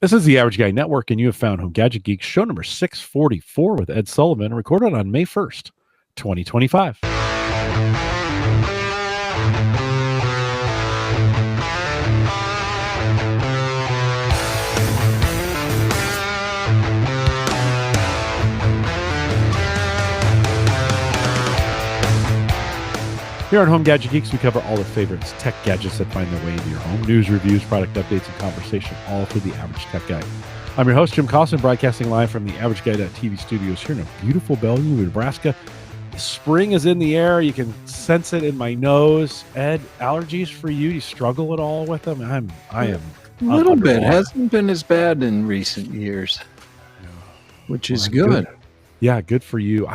This is the Average Guy Network, and you have found Home Gadget Geeks, show number 644 with Ed Sullivan, recorded on May 1st, 2025. Here on Home Gadget Geeks, we cover all the favorites, tech gadgets that find their way into your home, news, reviews, product updates, and conversation, all for the average tech guy. I'm your host, Jim Collison, broadcasting live from the AverageGuy.tv studios here in beautiful Bellevue, Nebraska. Spring is in the air. You can sense it in my nose. Ed, allergies for you? You struggle at all with them? I am a little bit. Hasn't been as bad in recent years, which is good. Yeah, good for you.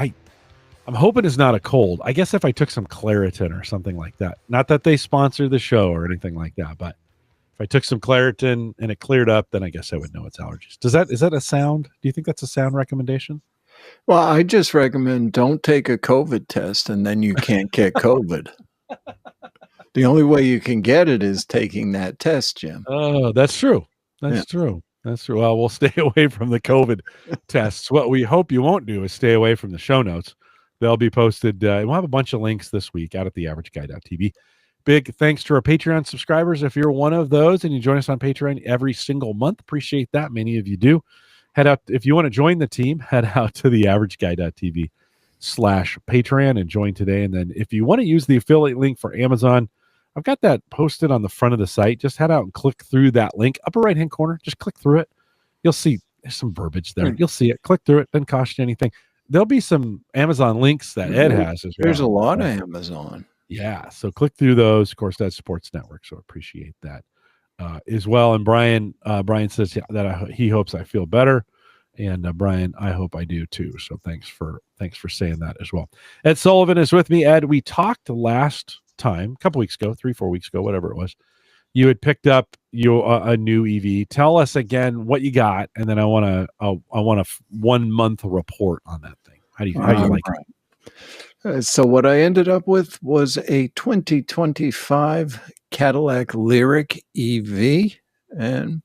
I'm hoping it's not a cold. I guess if I took some Claritin or something like that. Not that they sponsor the show or anything like that, but if I took some Claritin and it cleared up, then I guess I would know it's allergies. Is that a sound? Do you think that's a sound recommendation? Well, I just recommend don't take a COVID test and then you can't get COVID. The only way you can get it is taking that test, Jim. Oh, that's true. That's true. Well, we'll stay away from the COVID tests. What we hope you won't do is stay away from the show notes. They'll be posted. We'll have a bunch of links this week out at the AverageGuy.tv. Big thanks to our Patreon subscribers. If you're one of those and you join us on Patreon every single month, appreciate that. Many of you do. Head out. If you want to join the team, head out to the AverageGuy.tv/Patreon and join today. And then if you want to use the affiliate link for Amazon, I've got that posted on the front of the site. Just head out and click through that link. Upper right-hand corner, just click through it. You'll see there's some verbiage there. You'll see it. Click through it. Doesn't cost you anything. There'll be some Amazon links that Ed has as well. There's a lot of Amazon. Yeah. So click through those. Of course, that's Sports Network. So appreciate that as well. And Brian says that he hopes I feel better. And Brian, I hope I do too. So thanks for saying that as well. Ed Sullivan is with me. Ed, we talked last time, a couple weeks ago, 3-4 weeks ago, whatever it was. You had picked up a new EV. Tell us again what you got, and then I want a 1 month report on that thing. How do you like it? So what I ended up with was a 2025 Cadillac Lyriq EV, and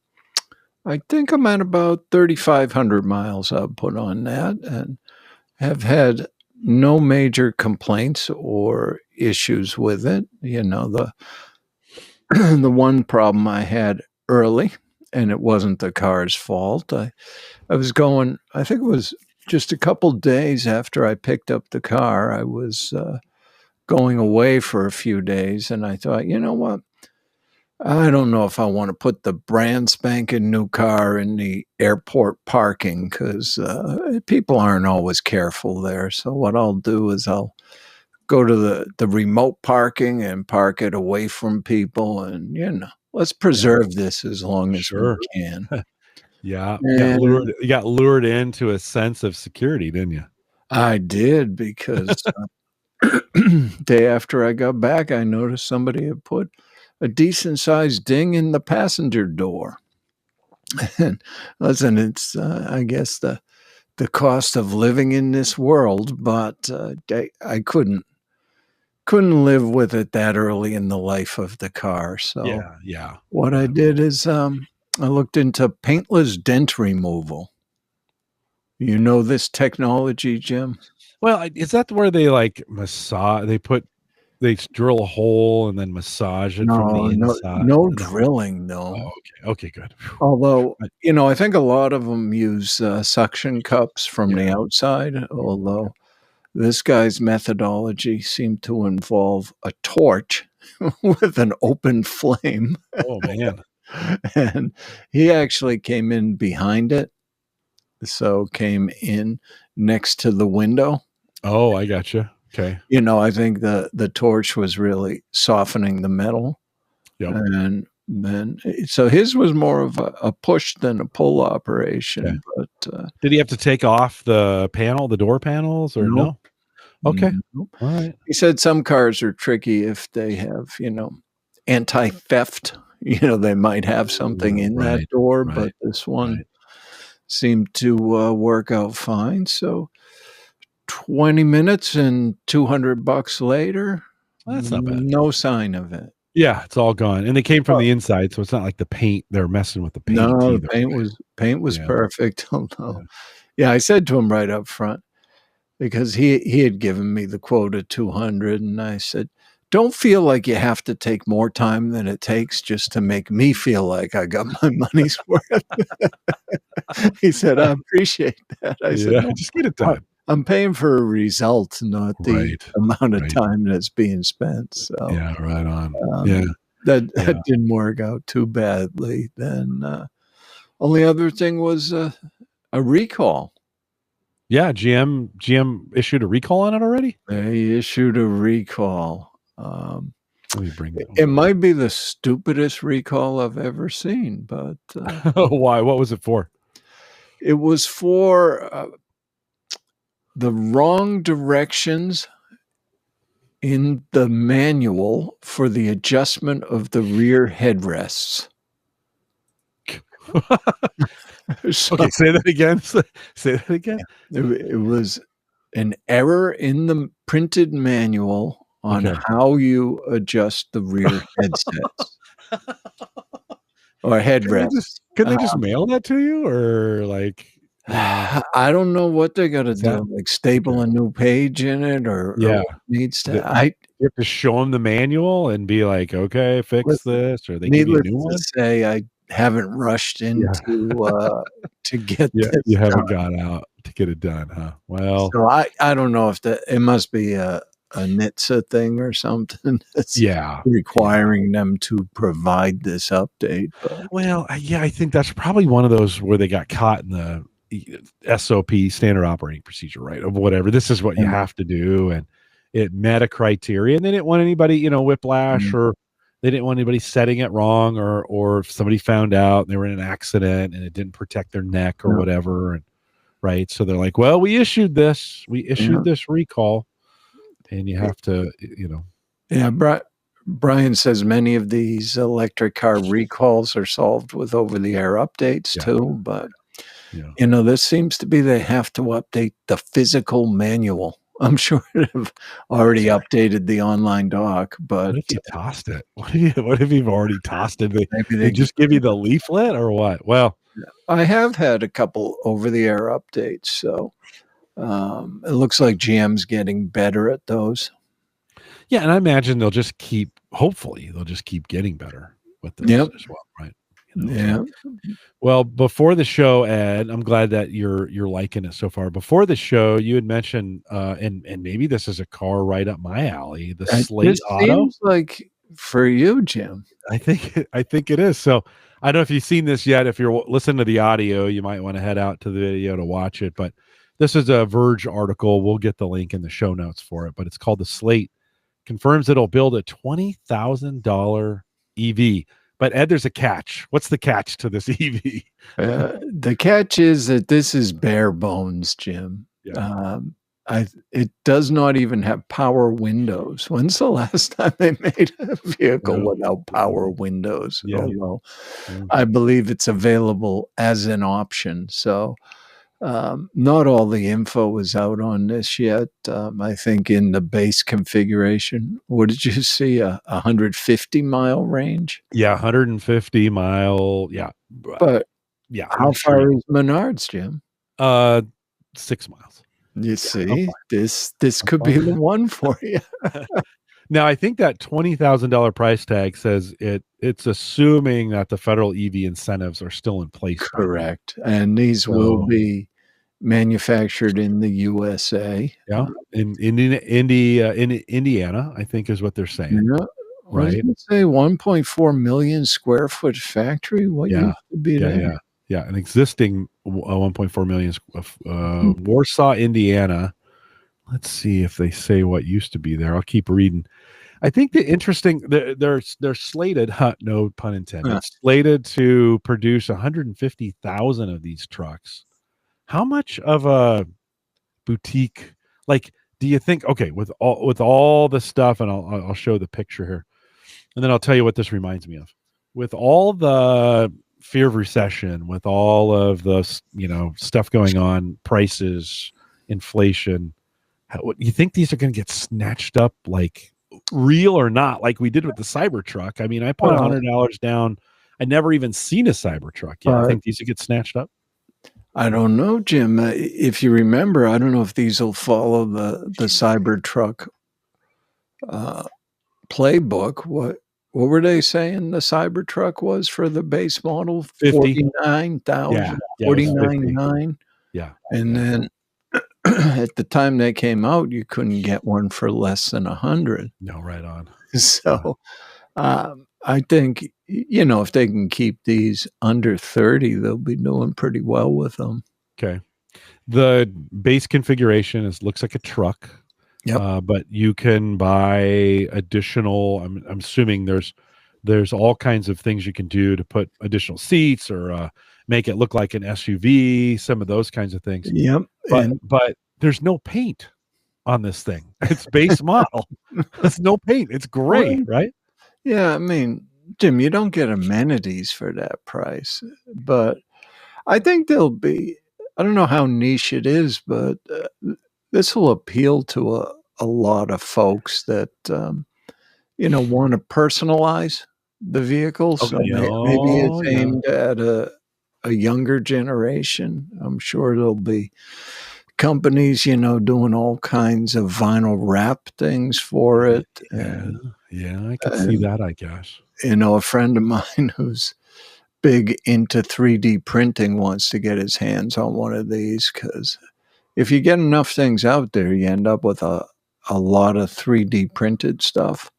I think I'm at about 3,500 miles I've put on that, and have had no major complaints or issues with it. You know, the one problem I had early, and it wasn't the car's fault. I was going, I think it was just a couple days after I picked up the car, I was going away for a few days, and I thought, you know what? I don't know if I want to put the brand spanking new car in the airport parking because people aren't always careful there. So what I'll do is I'll go to the remote parking and park it away from people, and let's preserve this as long as we can. Yeah, you got lured into a sense of security, didn't you? I did, because day after I got back, I noticed somebody had put a decent sized ding in the passenger door. And listen, it's I guess the cost of living in this world, but I couldn't live with it that early in the life of the car. So what I did is I looked into paintless dent removal. You know this technology, Jim? Well, is that where they massage? They drill a hole and then massage it from the inside? No drilling, no. Oh, okay, good. Although, I think a lot of them use suction cups from the outside, although this guy's methodology seemed to involve a torch with an open flame. Oh, man. And he actually came in behind it. So came in next to the window. Oh, I gotcha. Okay. I think the torch was really softening the metal. Yep. And then, so his was more of a push than a pull operation. Okay. But did he have to take off the door panels, or no? Okay. Nope. All right. He said some cars are tricky if they have, anti-theft. They might have something in that door, but this one seemed to work out fine. So 20 minutes and $200 later, well, that's not bad. No sign of it. Yeah, it's all gone, and they came from the inside, so it's not like the paint. They're messing with the paint No, the either. paint was Yeah, perfect. yeah. Although, yeah, I said to him right up front because he had given me the quote of 200, and I said, "Don't feel like you have to take more time than it takes just to make me feel like I got my money's worth." He said, "I appreciate that." I said, Yeah, "No, just get it I done. I'm paying for a result, not the Right, amount of right. time that's being spent." So, Yeah, right on. Yeah, um, that yeah. that didn't work out too badly. Then, only other thing was, a recall. Yeah, GM issued a recall on it already? They issued a recall. Let me bring that It one might be the stupidest recall I've ever seen, but, up. Why? What was it for? it was for, the wrong directions in the manual for the adjustment of the rear headrests. So Okay, say that again. Say that again. it was an error in the printed manual on Okay. how you adjust the rear headsets or Can they just headrests. can they just mail that to you or I don't know what they gotta is that do, like staple okay. a new page in it or Yeah. what needs Is it to I you have to show them the manual and be like, "Okay, fix listen, this," or they give you a needless new to one? say, I haven't rushed Yeah. to get Yeah, this you haven't done. gone out to get it done, huh? Well, So I don't know if that it must be a NHTSA thing or something that's yeah. Yeah. requiring them to provide this update, but Well, yeah, I think that's probably one of those where they got caught in the SOP, standard operating procedure, right? Of whatever. This is what you and have to do. And it met a criteria. And they didn't want anybody, whiplash, mm, or they didn't want anybody setting it wrong, or if somebody found out and they were in an accident and it didn't protect their neck or yeah, whatever. And right. So they're like, well, we yeah, issued this recall, and you have to, yeah, Brian says many of these electric car recalls are solved with over-the-air updates yeah, too, but, yeah. this seems to be they have to update the physical manual. I'm sure they've already updated the online doc, but What if you tossed it? What if you've already tossed it? maybe They they just just give you the leaflet or what? Well, I have had a couple over-the-air updates, so, it looks like GM's getting better at those. yeah, and I imagine hopefully they'll just keep getting better with those Yep. as well, right? So Yeah. well, before the show, Ed, I'm glad that you're liking it so far. Before the show, you had mentioned and maybe this is a car right up my alley, the This Slate Auto. seems like for you, Jim. I think it is. So I don't know if you've seen this yet. If you're listening to the audio, you might want to head out to the video to watch it. But this is a Verge article. We'll get the link in the show notes for it. But it's called the Slate confirms it'll build a $20,000 EV. But Ed, there's a catch. What's the catch to this EV? The catch is that this is bare bones, Jim. Yeah. Um, it does not even have power windows. When's the last time they made a vehicle Yeah. without power windows? Yeah. Although Yeah. I believe it's available as an option. So not all the info is out on this yet. I think in the base configuration, what did you see? A 150-mile range? Yeah, 150 mile. Yeah. But Yeah, how I'm sure. far is Menards, Jim? Uh 6 miles. You Yeah, I'm see, this I'm could be the fine. one for you. Now, I think that $20,000 price tag says it's assuming that the federal EV incentives are still in place by then. Correct. And these will So, be manufactured in the USA. yeah, in Indiana, I think is what they're saying, Yeah. What does right? it say? 1.4 million square foot factory? What Yeah. used to be Yeah, there? yeah. Yeah, an existing 1.4 million Hmm. Warsaw, Indiana. Let's see if they say what used to be there. I'll keep reading. I think the interesting they're slated, no pun intended, Huh. slated to produce 150,000 of these trucks. How much of a boutique, like, do you think? Okay, with all the stuff, and I'll show the picture here, and then I'll tell you what this reminds me of. With all the fear of recession, with all of the stuff going on, prices, inflation, you think these are going to get snatched up like real or not, like we did with the Cybertruck. I mean, I put Well, $100 down. I never even seen a Cybertruck yet. I but think these would get snatched up. I don't know, Jim. If you remember, I don't know if these will follow the Cybertruck playbook. What were they saying the Cybertruck was for the base model? 50. 49,000, Yeah, it was 50. 49.9. Yeah. And then at the time they came out, you couldn't get one for less than 100. No, right on. So I think, if they can keep these under 30, they'll be doing pretty well with them. Okay. The base configuration looks like a truck. Yep. But you can buy additional. I'm assuming there's all kinds of things you can do to put additional seats or make it look like an SUV. Some of those kinds of things. Yep. But there's no paint on this thing. It's base model. There's no paint. It's gray, right? Yeah, I mean, Jim, you don't get amenities for that price, but I think they'll be. I don't know how niche it is, but this will appeal to a lot of folks that want to personalize the vehicle. So maybe it's aimed at a younger generation. I'm sure there'll be companies, doing all kinds of vinyl wrap things for it. Yeah, I can see that, I guess. A friend of mine who's big into 3D printing wants to get his hands on one of these because if you get enough things out there, you end up with a lot of 3D printed stuff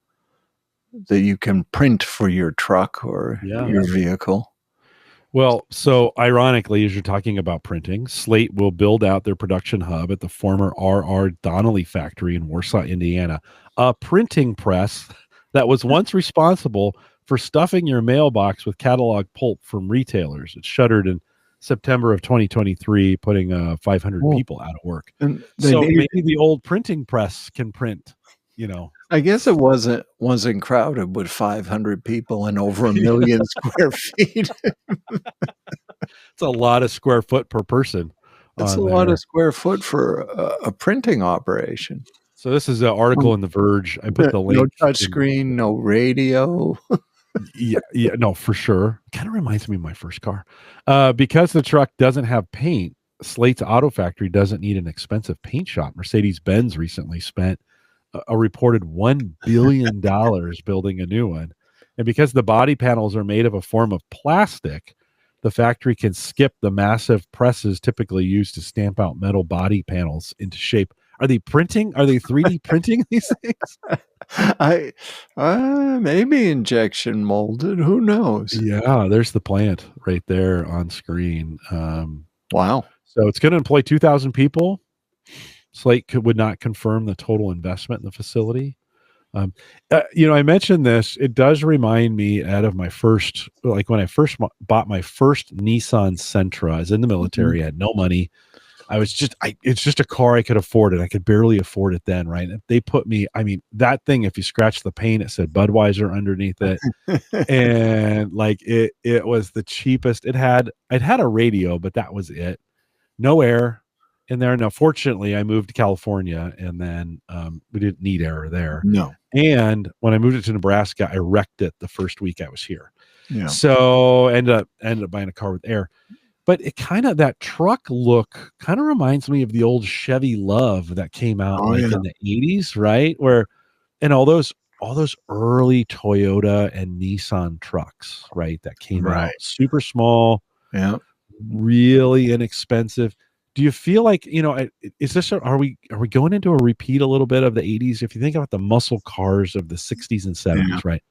that you can print for your truck or your vehicle. Well, so ironically, as you're talking about printing, Slate will build out their production hub at the former R.R. Donnelly factory in Warsaw, Indiana, a printing press that was once responsible for stuffing your mailbox with catalog pulp from retailers. It shuttered in September of 2023, putting 500 people out of work. And so maybe the old printing press can print, I guess it wasn't crowded with 500 people and over 1 million square feet. It's a lot of square foot per person. That's a lot of square foot for a printing operation. So this is an article in The Verge. I put the link. No touch screen, no radio. yeah, no, for sure. Kind of reminds me of my first car. Because the truck doesn't have paint, Slate's Auto Factory doesn't need an expensive paint shop. Mercedes-Benz recently spent a reported $1 billion building a new one. And because the body panels are made of a form of plastic, the factory can skip the massive presses typically used to stamp out metal body panels into shape. Are they printing? Are they 3D printing these things? Maybe injection molded. Who knows? Yeah, there's the plant right there on screen. Wow. So it's going to employ 2,000 people. Slate would not confirm the total investment in the facility. I mentioned this. It does remind me, Ed, of my first, like when I first bought my first Nissan Sentra. I was in the military. I had no money. It's just a car I could afford, and I could barely afford it then, right? They put me, that thing, if you scratch the paint, it said Budweiser underneath it. And like it was the cheapest. It had a radio, but that was it. No air in there. Now, fortunately, I moved to California, and then we didn't need air there. No. And when I moved it to Nebraska, I wrecked it the first week I was here. Yeah. So ended up buying a car with air. But it that truck look kind of reminds me of the old Chevy Love that came out in the 80s, right? Where, and all those early Toyota and Nissan trucks, right? That came out super small, really inexpensive. Do you feel like, is this, are we going into a repeat a little bit of the 80s? If you think about the muscle cars of the 60s and 70s, right?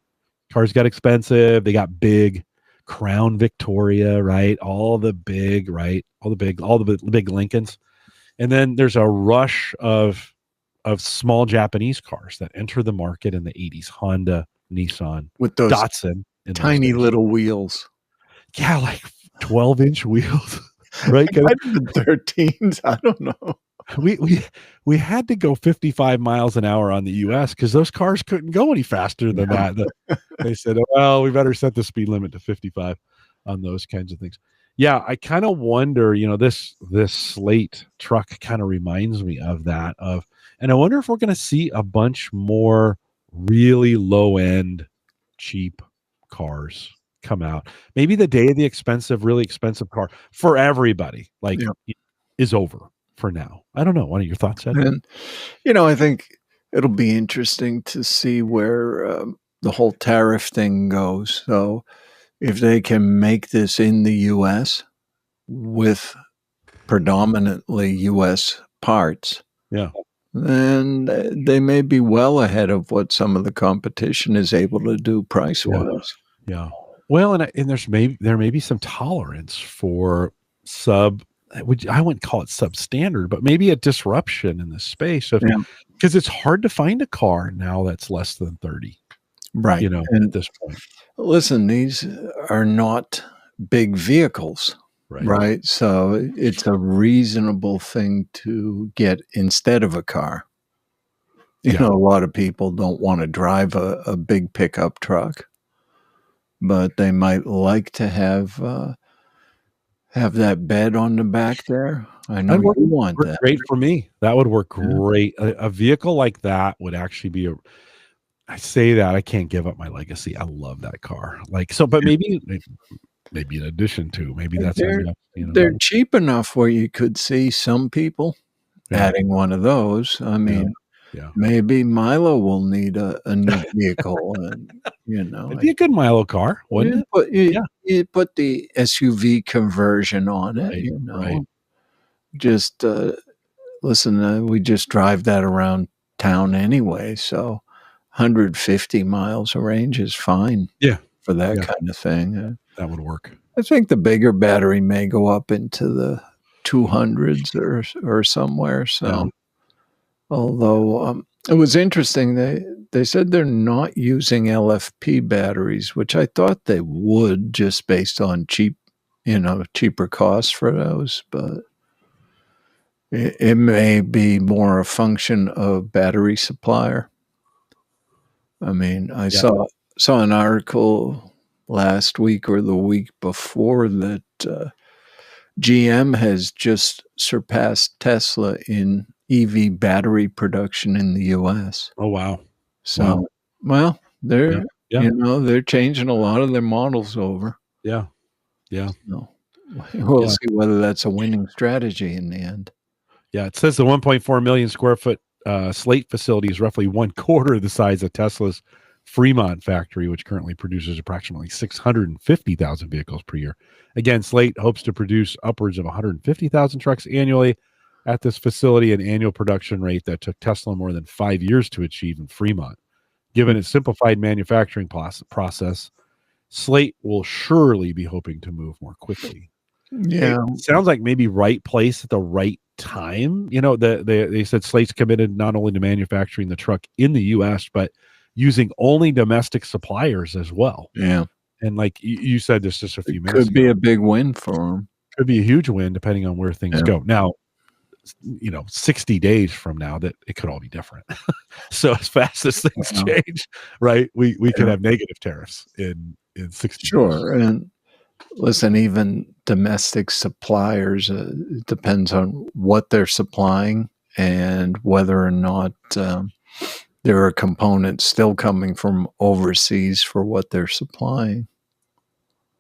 Cars got expensive. They got big. Crown Victoria, right? All the big Lincolns. And then there's a rush of small Japanese cars that enter the market in the 80s. Honda, Nissan, with those Datsun, tiny little wheels. Yeah, like 12-inch wheels. Right? Might have been 13s. I don't know. We had to go 55 miles an hour on the US because those cars couldn't go any faster than that. They said, well, we better set the speed limit to 55 on those kinds of things. Yeah, I kind of wonder, this Slate truck kind of reminds me of that. And I wonder if we're going to see a bunch more really low end, cheap cars come out. Maybe the day of the really expensive car for everybody, like, is over for now. I don't know. What are your thoughts, Ed? And, I think it'll be interesting to see where the whole tariff thing goes. So if they can make this in the U.S. with predominantly U.S. parts, Yeah. then they may be well ahead of what some of the competition is able to do price-wise. Yeah. Well, and there may be some tolerance for I wouldn't call it substandard, but maybe a disruption in the space of, because it's hard to find a car now that's less than 30. Right. At this point. Listen, these are not big vehicles. Right. So it's a reasonable thing to get instead of a car. A lot of people don't want to drive a big pickup truck, but they might like to have that bed on the back there. I know you want that. Great for me. That would work great. A vehicle like that would actually be I say that I can't give up my legacy. I love that car. But maybe in addition to, maybe that's they're cheap enough where you could see some people adding one of those. I mean, maybe Milo will need a new vehicle, and it'd be a good Milo car, wouldn't it? But you put the SUV conversion on it. Right. Just listen. We just drive that around town anyway, so 150 miles of range is fine. Yeah, for that kind of thing. That would work. I think the bigger battery may go up into the 200s or somewhere. So, although it was interesting, they said they're not using LFP batteries, which I thought they would, just based on cheaper costs for those. But it may be more a function of battery supplier. I mean, I saw an article last week or the week before that GM has just surpassed Tesla in EV battery production in the U.S. Oh, wow. So, well, they're changing a lot of their models over. Yeah. So we'll see whether that's a winning strategy in the end. Yeah, it says the 1.4 million square foot Slate facility is roughly 1/4 the size of Tesla's Fremont factory, which currently produces approximately 650,000 vehicles per year. Again, Slate hopes to produce upwards of 150,000 trucks annually at this facility, an annual production rate that took Tesla more than 5 years to achieve in Fremont. Given its simplified manufacturing process, Slate will surely be hoping to move more quickly. Yeah. It sounds like maybe right place at the right time. They said Slate's committed not only to manufacturing the truck in the U.S., but using only domestic suppliers as well. Yeah. And like you said this just a few minutes ago. Could be a big win for them. Could be a huge win depending on where things go. Now, 60 days from now, that it could all be different. So as fast as things change, right, we could have negative tariffs in 60 days. Sure. And listen, even domestic suppliers, it depends on what they're supplying and whether or not there are components still coming from overseas for what they're supplying.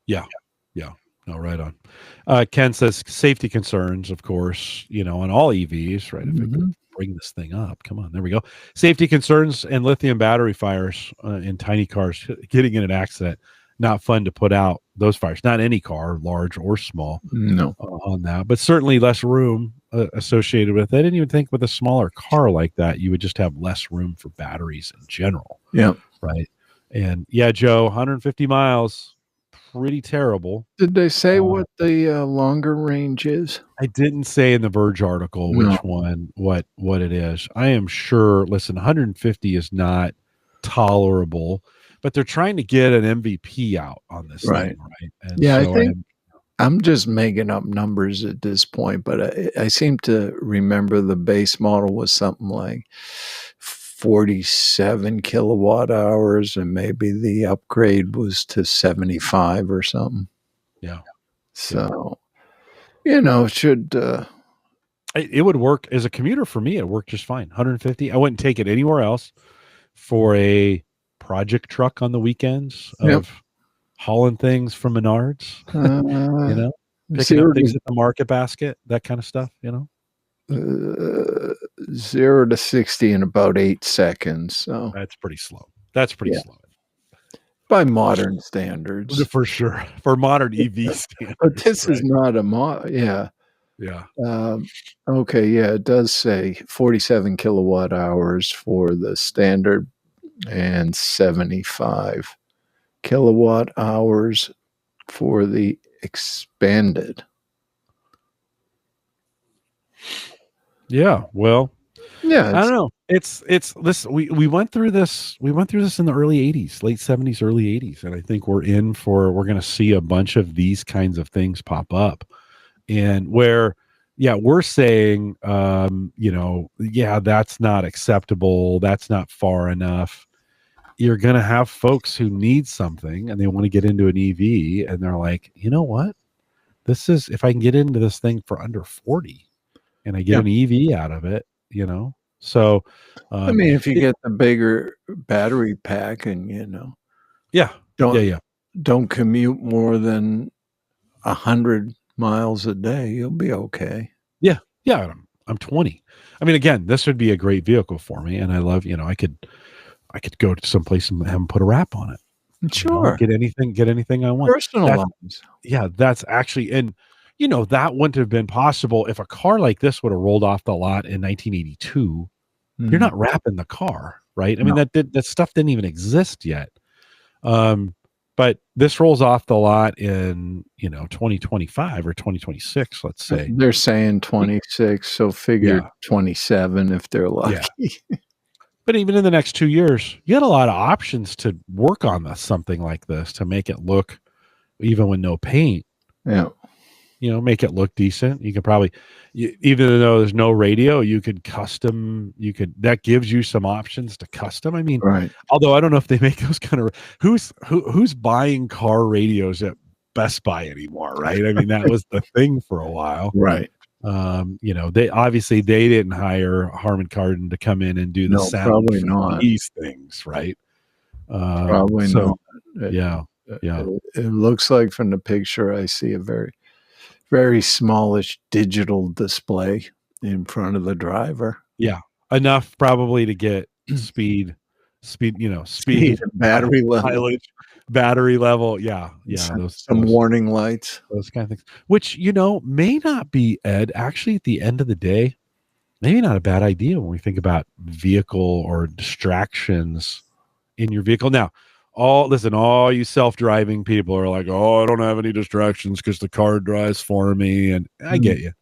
Yeah. No, right on. Ken says safety concerns, of course, on all EVs, right? If we could bring this thing up, come on, there we go. Safety concerns and lithium battery fires in tiny cars, getting in an accident. Not fun to put out those fires. Not any car, large or small, on that, but certainly less room associated with it. I didn't even think with a smaller car like that, you would just have less room for batteries in general. Yeah. Right. And Joe, 150 miles, pretty terrible. Did they say what the longer range is? I didn't say in the Verge article which one, what it is. I am sure, listen, 150 is not tolerable, but they're trying to get an MVP out on this thing, right? And so I think I'm just making up numbers at this point, but I seem to remember the base model was something like 47 kilowatt hours, and maybe the upgrade was to 75 or something. Yeah. So, should it would work as a commuter for me. It worked just fine. 150. I wouldn't take it anywhere else. for a project truck on the weekends Yep. of hauling things from Menards, you know, picking up 0 things at the market basket, that kind of stuff, you know? to 0 to 60 in about 8 seconds. So That's pretty slow. That's pretty yeah, slow. by modern standards. For sure. For modern EV But standards, this is right? not a yeah. Yeah. Okay, yeah, it does say 47 kilowatt hours for the standard and 75 kilowatt hours for the expanded. Yeah. Well, Yeah, I it's don't know. It's this we went through this in the early 80s, late 70s, early 80s, and I think we're going to see a bunch of these kinds of things pop up. And where we're saying yeah, that's not acceptable, that's not far enough. You're going to have folks who need something and they want to get into an EV and they're like, "You know what? This is if I can get into this thing for under 40 and I get yeah. an EV out of it, So I mean, if you it, get the bigger battery pack and yeah. don't Yeah. don't commute more than 100 miles a day, you'll be okay. Yeah. Yeah. I'm 20. I mean, again, this would be a great vehicle for me. And I love, I could go to someplace and have them put a wrap on it. Sure. Get anything I want. Personalize. That's actually, and that wouldn't have been possible if a car like this would have rolled off the lot in 1982. You're not wrapping the car, right? I mean, No. that stuff didn't even exist yet. But this rolls off the lot in 2025 or 2026, let's say. They're saying 26, so figure Yeah, 27 if they're yeah. lucky. But even in the next 2 years, you got a lot of options to work on something like this to make it look, even with no paint, Yeah. make it look decent. You could probably, even though there's no radio, that gives you some options to custom. I mean, Right. although I don't know if they make those kind of, who's buying car radios at Best Buy anymore, right? I mean, that was the thing for a while. Right. They didn't hire Harman Kardon to come in and do the No, sound probably for not. these things, right? Probably So not. yeah. It looks like from the picture I see a very, very smallish digital display in front of the driver. Yeah, enough probably to get speed, Speed and battery level. mileage, battery level. Yeah, Some warning lights. those kind of things. Which may not be, Ed. Actually, at the end of the day, maybe not a bad idea when we think about vehicle or distractions in your vehicle. Now, all you self-driving people are like, "Oh, I don't have any distractions because the car drives for me." And I get you,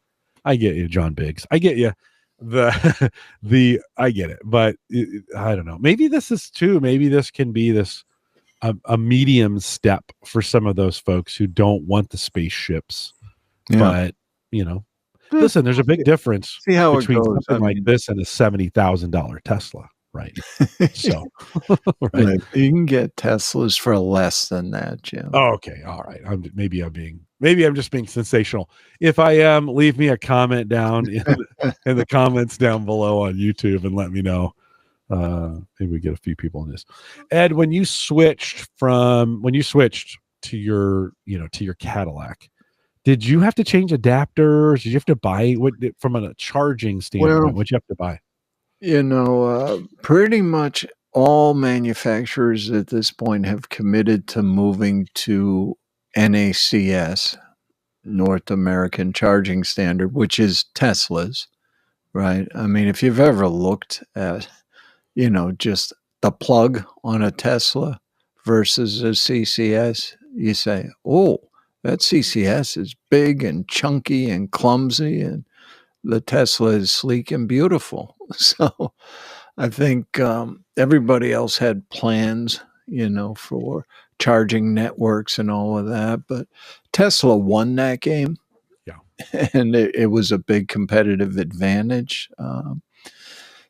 John Biggs. I get you. I get it, but I don't know. Maybe this is too. Maybe this can be a medium step for some of those folks who don't want the spaceships. Yeah. But listen, there's a big difference See how it between goes. something like this and a $70,000 Tesla, right? So, right. You can get Teslas for less than that, Jim. Oh, okay. All right. Maybe I'm just being sensational. If I am, leave me a comment down in the comments down below on YouTube and let me know. Maybe we get a few people in this. Ed, when you switched to your Cadillac, did you have to change adapters? Did you have to buy from a charging standpoint? What'd you have to buy? Pretty much all manufacturers at this point have committed to moving to NACS, North American Charging Standard, which is Tesla's, right? I mean, if you've ever looked at, just the plug on a Tesla versus a CCS, you say, oh, that CCS is big and chunky and clumsy, and the Tesla is sleek and beautiful. So I think everybody else had plans, for charging networks and all of that. But Tesla won that game. Yeah. And it was a big competitive advantage.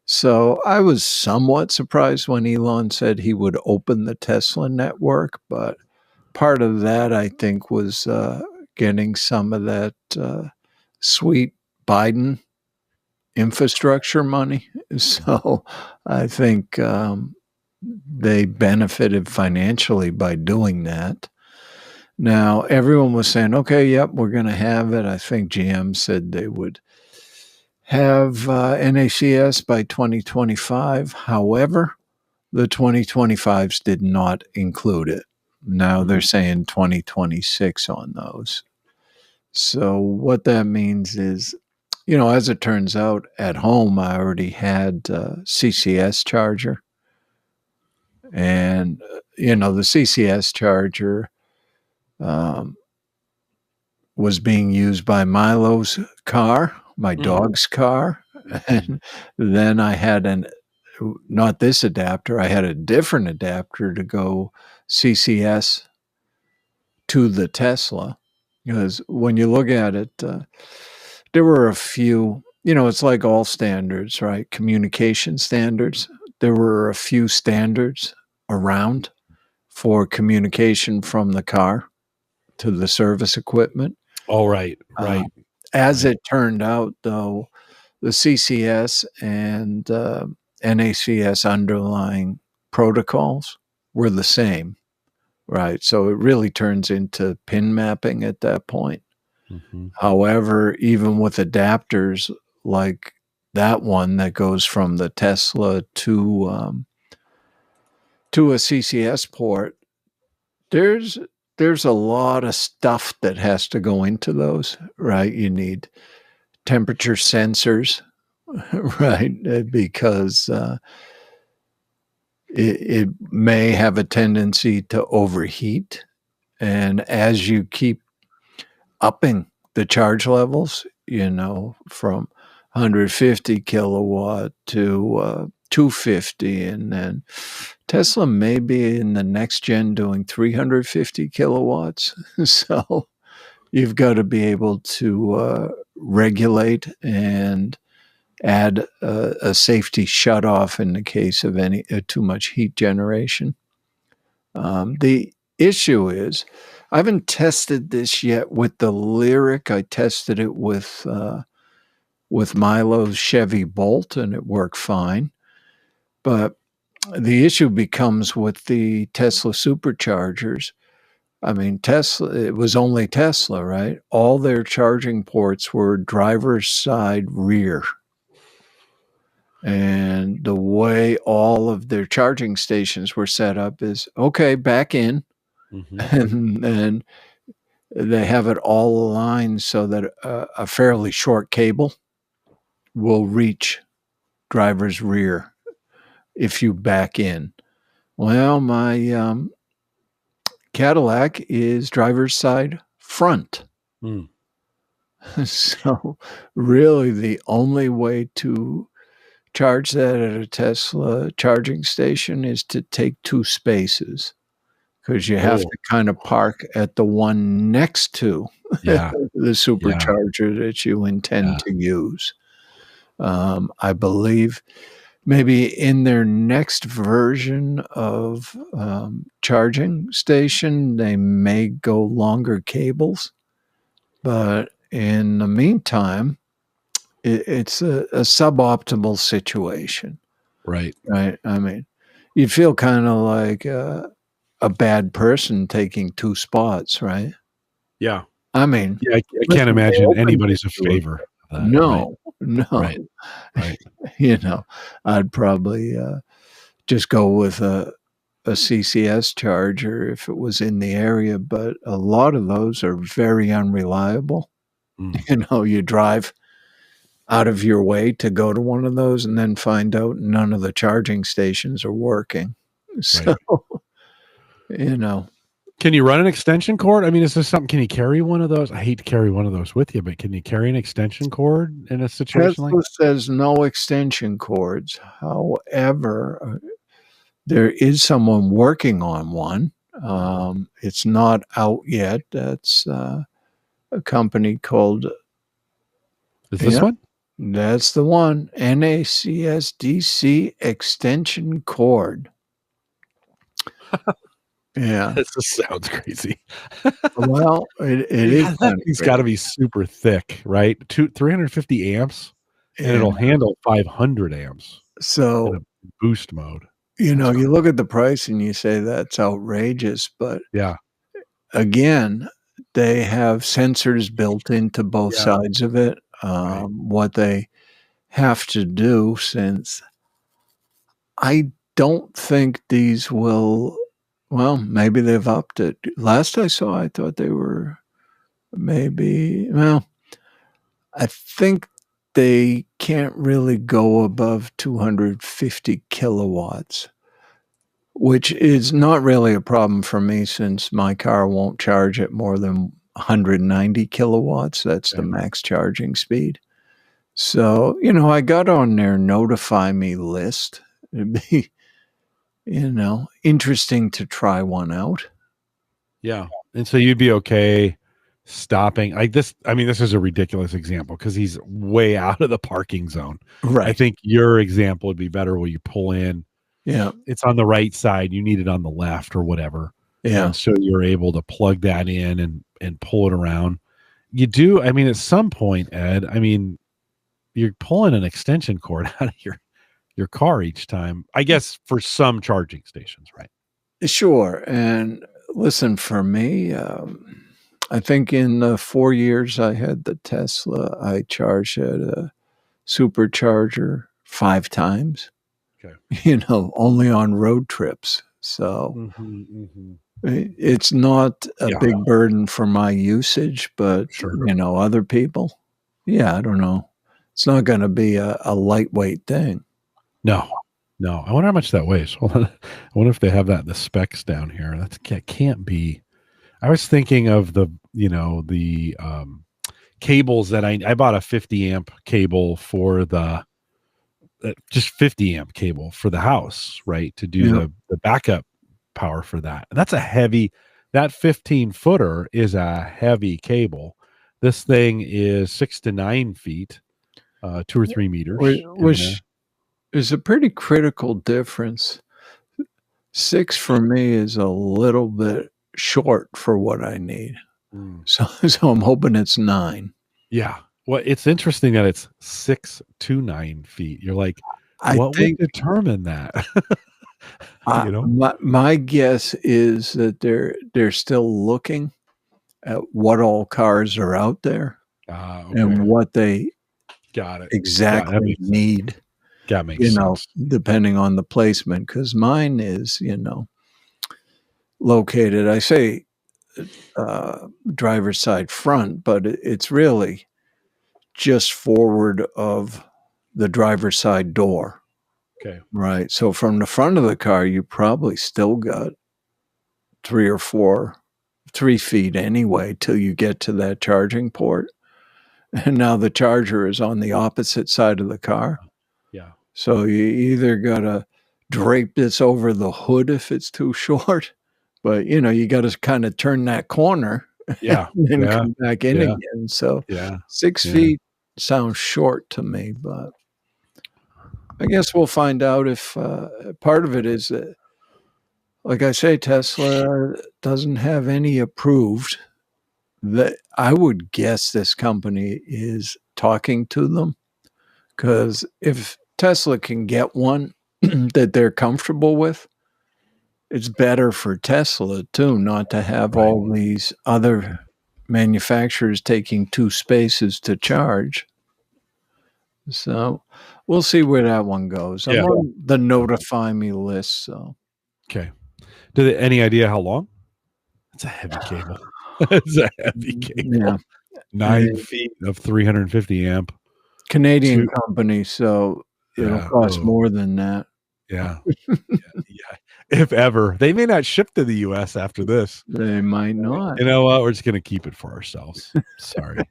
So I was somewhat surprised when Elon said he would open the Tesla network. But part of that, I think, was getting some of that sweet Biden infrastructure money. So I think they benefited financially by doing that. Now, everyone was saying, okay, yep, we're going to have it. I think GM said they would have NACS by 2025. However, the 2025s did not include it. Now they're saying 2026 on those. So what that means is, as it turns out, at home, I already had CCS charger. And, the CCS charger was being used by Milo's car, my dog's car. And then I had not this adapter, I had a different adapter to go CCS to the Tesla. Because when you look at it, there were a few, it's like all standards, right? Communication standards. There were a few standards around for communication from the car to the service equipment. Oh, right. As it turned out, though, the CCS and NACS underlying protocols were the same, right? So it really turns into pin mapping at that point. However, even with adapters like that one that goes from the Tesla to a CCS port, there's a lot of stuff that has to go into those, right? You need temperature sensors, right? Because it may have a tendency to overheat. And as you keep upping the charge levels, from 150 kilowatt to 250, and then Tesla may be in the next gen doing 350 kilowatts. So you've got to be able to regulate and add a safety shutoff in the case of any too much heat generation. The issue is, I haven't tested this yet with the Lyric. I tested it with Milo's Chevy Bolt, and it worked fine. But the issue becomes with the Tesla superchargers. I mean, Tesla, it was only Tesla, right? All their charging ports were driver's side rear. And the way all of their charging stations were set up is, okay, back in. And they have it all aligned so that a fairly short cable will reach driver's rear if you back in. Well, my Cadillac is driver's side front. So really the only way to charge that at a Tesla charging station is to take two spaces, because you have to kind of park at the one next to the supercharger that you intend to use. I believe maybe in their next version of charging station, they may go longer cables. But in the meantime, it's a suboptimal situation. Right. I mean, you feel kind of like a bad person taking two spots, right? Yeah. I mean, I can't imagine anybody's a favor of that. No. Right. I'd probably just go with a CCS charger if it was in the area, but a lot of those are very unreliable. You drive out of your way to go to one of those and then find out none of the charging stations are working. So, Can you run an extension cord? I mean, is this something, can you carry one of those? I hate to carry one of those with you, but can you carry an extension cord in a situation Tesla like that? says no extension cords. However, there is someone working on one. It's not out yet. That's a company called... Is this one? That's the one. NACS-DC extension cord. Yeah. This just sounds crazy. Well, it is. It's got to be super thick, right? 350 amps, and it'll handle 500 amps. So in a boost mode. You know, you look at the price and you say that's outrageous, but Yeah. again, they have sensors built into both Yeah. sides of it. Right. What they have to do, since I don't think these will, well, maybe they've upped it. Last I saw, I thought they were maybe, well, I think they can't really go above 250 kilowatts, which is not really a problem for me since my car won't charge at more than 190 kilowatts. That's the Okay. max charging speed. So, you know, I got on their notify me list. It'd be, you know, interesting to try one out. Yeah. And so you'd be okay stopping like this. I mean, this is a ridiculous example because he's way out of the parking zone. I Right. think your example would be better where you pull in, Yeah. it's on the right side, you need it on the left or whatever. Yeah. And so you're able to plug that in and pull it around. You do, I mean, at some point, Ed, I mean, you're pulling an extension cord out of your car each time. I guess for some charging stations, right? Sure. And listen, for me, I think in the 4 years I had the Tesla, I charged at a supercharger 5 times, Okay. you know, only on road trips. So it's not a Yeah. big burden for my usage, but, Sure. you know, other people, yeah, I don't know. It's not going to be a lightweight thing. No. I wonder how much that weighs. Hold on. I wonder if they have that in the specs down here. That can't be. I was thinking of the cables that I bought a 50 amp cable for the just 50 amp cable for the house, right? To do Yeah. the backup power for that. And that's a heavy, that 15 footer is a heavy cable. This thing is 6 to 9 feet, 2 or 3 meters. Which is a pretty critical difference. 6 for me is a little bit short for what I need. So I'm hoping it's 9. Yeah. Well, it's interesting that it's 6 to 9 feet. You're like, I what think would determine that? You know? my guess is that they're still looking at what all cars are out there Okay. and what they Got it. exactly need, That makes you know, sense. depending on the placement. Because mine is, you know, located, I say, driver's side front, but it's really just forward of the driver's side door. Okay. Right. So from the front of the car, you probably still got 3 feet anyway till you get to that charging port. And now the charger is on the opposite side of the car. Yeah. So you either got to drape this over the hood if it's too short, but you know, you got to kind of turn that corner Yeah. and then Yeah. come back in Yeah. again. So Yeah. 6 Yeah. feet sounds short to me, but I guess we'll find out if part of it is that, like I say, Tesla doesn't have any approved. That I would guess this company is talking to them, because if Tesla can get one that they're comfortable with, it's better for Tesla too, not to have Right. all these other manufacturers taking 2 spaces to charge. So we'll see where that one goes. I'm Yeah. on the notify me list. So Okay. Any idea how long? It's a heavy cable. It's a heavy cable. yeah, 9 feet of 350 amp. Canadian company, so it'll Yeah. cost Oh, more than that. yeah. Yeah. If ever. They may not ship to the US after this. They might not. You know what? We're just gonna keep it for ourselves. Sorry.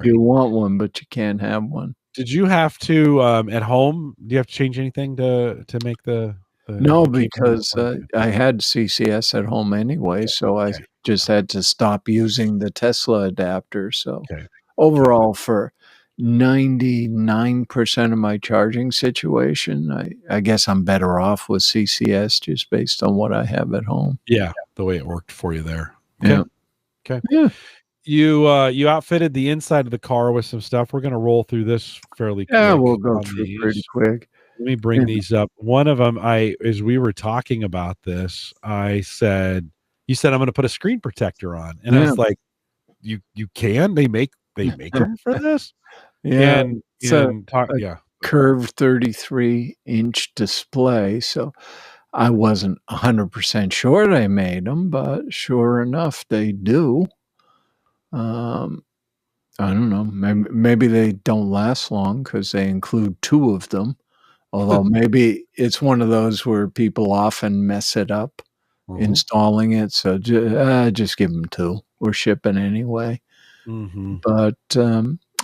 You want one, but you can't have one. Did you have to at home? Do you have to change anything to make the No, the cable because work? I had CCS at home anyway, so I Okay. just had to stop using the Tesla adapter. So Okay. overall, for 99% of my charging situation, I guess I'm better off with CCS just based on what I have at home. Yeah, the way it worked for you there. Yeah. Okay. Yeah. You outfitted the inside of the car with some stuff. We're gonna roll through this fairly quick. Yeah, we'll go on through these. pretty quick. Let me bring these up. One of them, as we were talking about this, I said, "You said I'm going to put a screen protector on," and I was like, "You can? They make them for this?" Yeah, it's a Yeah, curved 33-inch display, so I wasn't 100% sure they made them, but sure enough, they do. I don't know. Maybe they don't last long because they include 2 of them. Although maybe it's one of those where people often mess it up installing it. So just give them 2. We're shipping anyway. But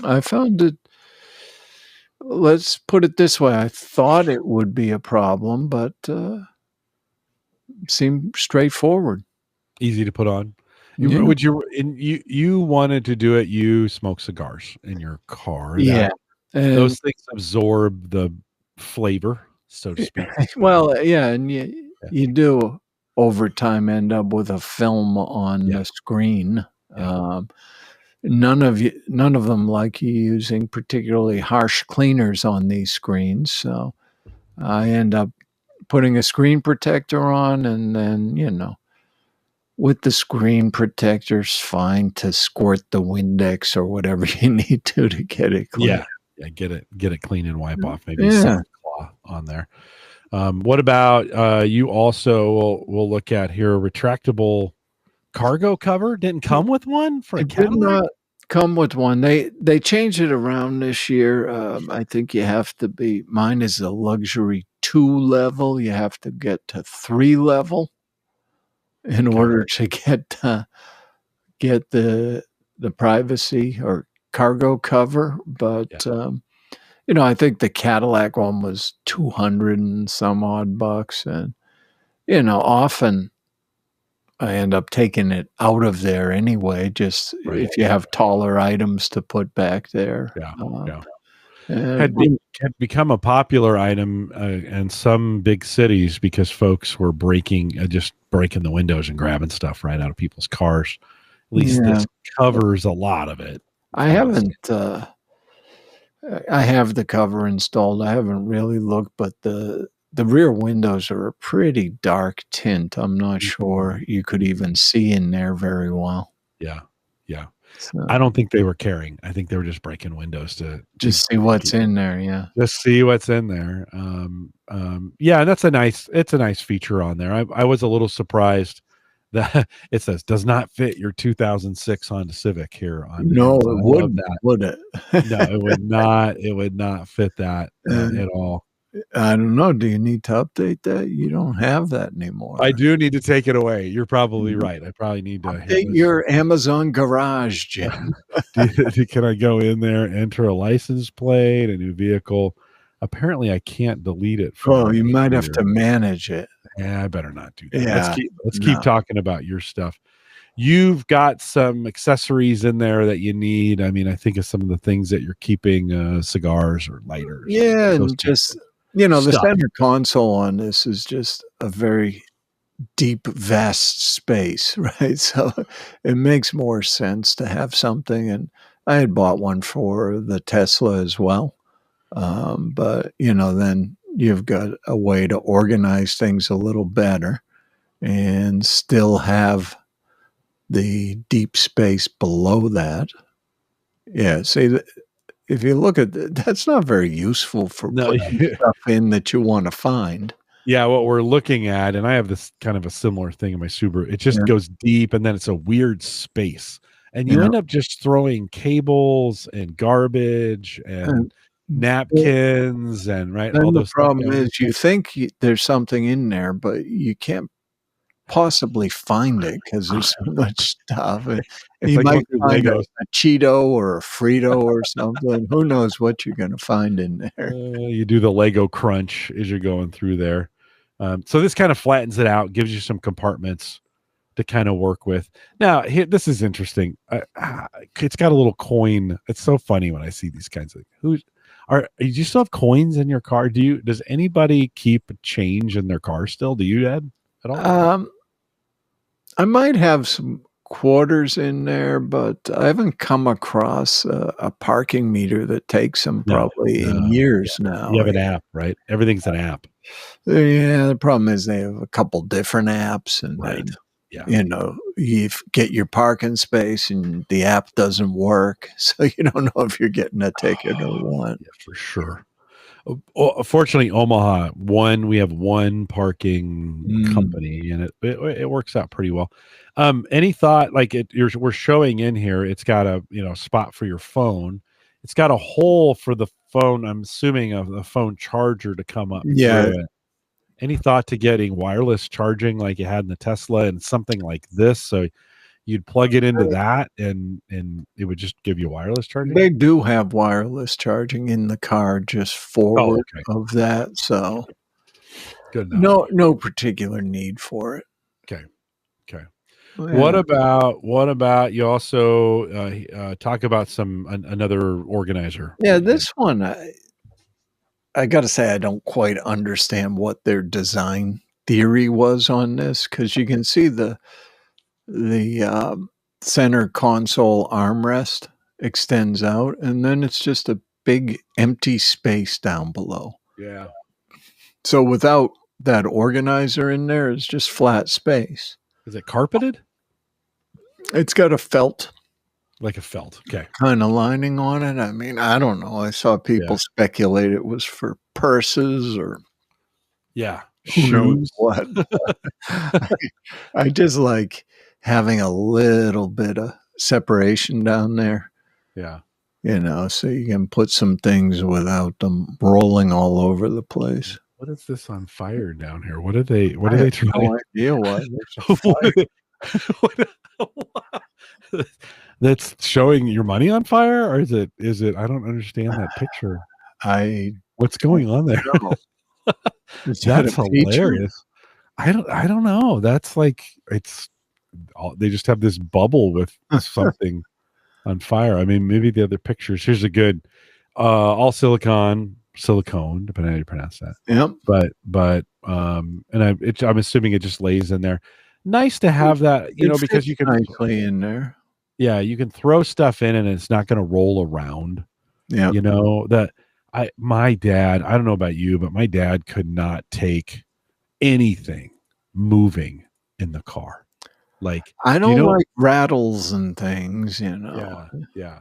I found it, let's put it this way. I thought it would be a problem, but seemed straightforward. easy to put on. Yeah. You wanted to do it. You smoke cigars in your car. Yeah. Those things absorb the flavor, so to speak. Well, yeah, and you do over time end up with a film on the screen. None of them like you using particularly harsh cleaners on these screens, so I end up putting a screen protector on, and then with the screen protectors, fine to squirt the Windex or whatever you need to get it clean. Yeah, get it clean and wipe off. Maybe some claw on there. What about you? Also, we'll look at here a retractable cargo cover. Didn't come with one for a Cadillac? Did not come with one. They changed it around this year. I think you have to be. Mine is a luxury 2 level. You have to get to 3 level in order to get the privacy or cargo cover. But I think the Cadillac one was 200 and some odd bucks, and often I end up taking it out of there anyway, just if you have taller items to put back there. Had become a popular item in some big cities because folks were breaking the windows and grabbing stuff right out of people's cars. At least this covers a lot of it. I haven't. I have the cover installed. I haven't really looked, but the rear windows are a pretty dark tint. I'm not sure you could even see in there very well. Yeah. So, I don't think they were caring. I think they were just breaking windows to just see what's in there. Yeah, just see what's in there. Yeah, and it's a nice feature on there. I was a little surprised that it says does not fit your 2006 Honda Civic here on. No, it wouldn't. Would it? No, it would not. It would not fit that at all. I don't know. Do you need to update that? You don't have that anymore. I do need to take it away. You're probably right. I probably need to update your Amazon garage, Jim. Can I go in there, enter a license plate, a new vehicle? Apparently, I can't delete it. You might have to manage it. Yeah, I better not do that. Yeah, let's keep talking about your stuff. You've got some accessories in there that you need. I mean, I think of some of the things that you're keeping, cigars or lighters. Yeah, and just the center console on this is just a very deep, vast space, right? So it makes more sense to have something. And I had bought one for the Tesla as well. But, then you've got a way to organize things a little better and still have the deep space below that. Yeah, see, if you look at that's not very useful for putting stuff in that you want to find. Yeah, what we're looking at, and I have this kind of a similar thing in my Subaru. It just goes deep, and then it's a weird space, and you end up just throwing cables and garbage and napkins and all those. The problem is you think there's something in there, but you can't possibly find it because there's so much stuff. You might find a Cheeto or a Frito or something. Who knows what you're going to find in there? You do the Lego crunch as you're going through there. So this kind of flattens it out, gives you some compartments to kind of work with. Now, this is interesting. It's got a little coin. It's so funny when I see these kinds of things. Do you still have coins in your car? Does anybody keep change in their car still? Do you, Ed, at all? I might have some quarters in there, but I haven't come across a parking meter that takes them probably in years now. You have an app, right? Everything's an app. Yeah, the problem is they have a couple different apps, and Right. then, Yeah. you know, you get your parking space and the app doesn't work, so you don't know if you're getting a ticket or what. Yeah, for sure. Fortunately, Omaha, we have one parking company, and it works out pretty well. Any thought, like we're showing in here, it's got a spot for your phone. It's got a hole for the phone. I'm assuming of the phone charger to come up through it. Any thought to getting wireless charging like you had in the Tesla and something like this? So you'd plug it into that and it would just give you wireless charging? They do have wireless charging in the car just forward of that, so good enough. No particular need for it. Okay. Yeah. What about you also talk about another organizer? Yeah, this one I got to say I don't quite understand what their design theory was on this, because you can see the center console armrest extends out, and then it's just a big empty space down below. Yeah. So without that organizer in there, it's just flat space. Is it carpeted? It's got a felt. Like a felt. Okay. Kind of lining on it. I mean, I don't know. I saw people speculate it was for purses or shoes. What? I just like having a little bit of separation down there. Yeah. So you can put some things without them rolling all over the place. What is this on fire down here? What are they trying? No idea what. That's showing your money on fire, or is it? I don't understand that picture. What's going on there? That's hilarious. I don't know. That's like they just have this bubble with something on fire. I mean, maybe the other pictures. Here's a good all silicone, depending on how you pronounce that. Yep. But and I'm assuming it just lays in there. Nice to have that, because you can nicely in there. Yeah, you can throw stuff in and it's not going to roll around. Yeah. My dad, I don't know about you, but my dad could not take anything moving in the car. Like, I don't like rattles and things, Yeah.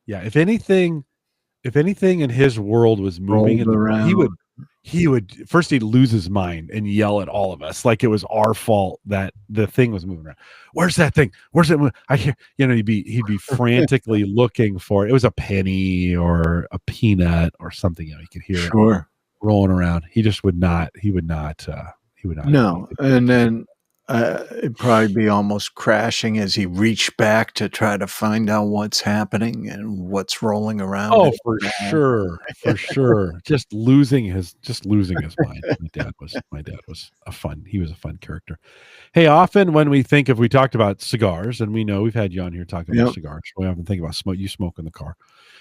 If anything in his world was moving in the car, he would first he'd lose his mind and yell at all of us like it was our fault that the thing was moving around. Where's that thing? Where's it? I hear, he'd be frantically looking for it. It was a penny or a peanut or something. You could hear it rolling around. He just would not. He would not. No, and then it'd probably be almost crashing as he reached back to try to find out what's happening and what's rolling around. Oh, for sure. Just losing his mind. My dad was he was a fun character. Hey, often when we talked about cigars, and we know we've had you on here talking about cigars, we often think about smoke. You smoke in the car.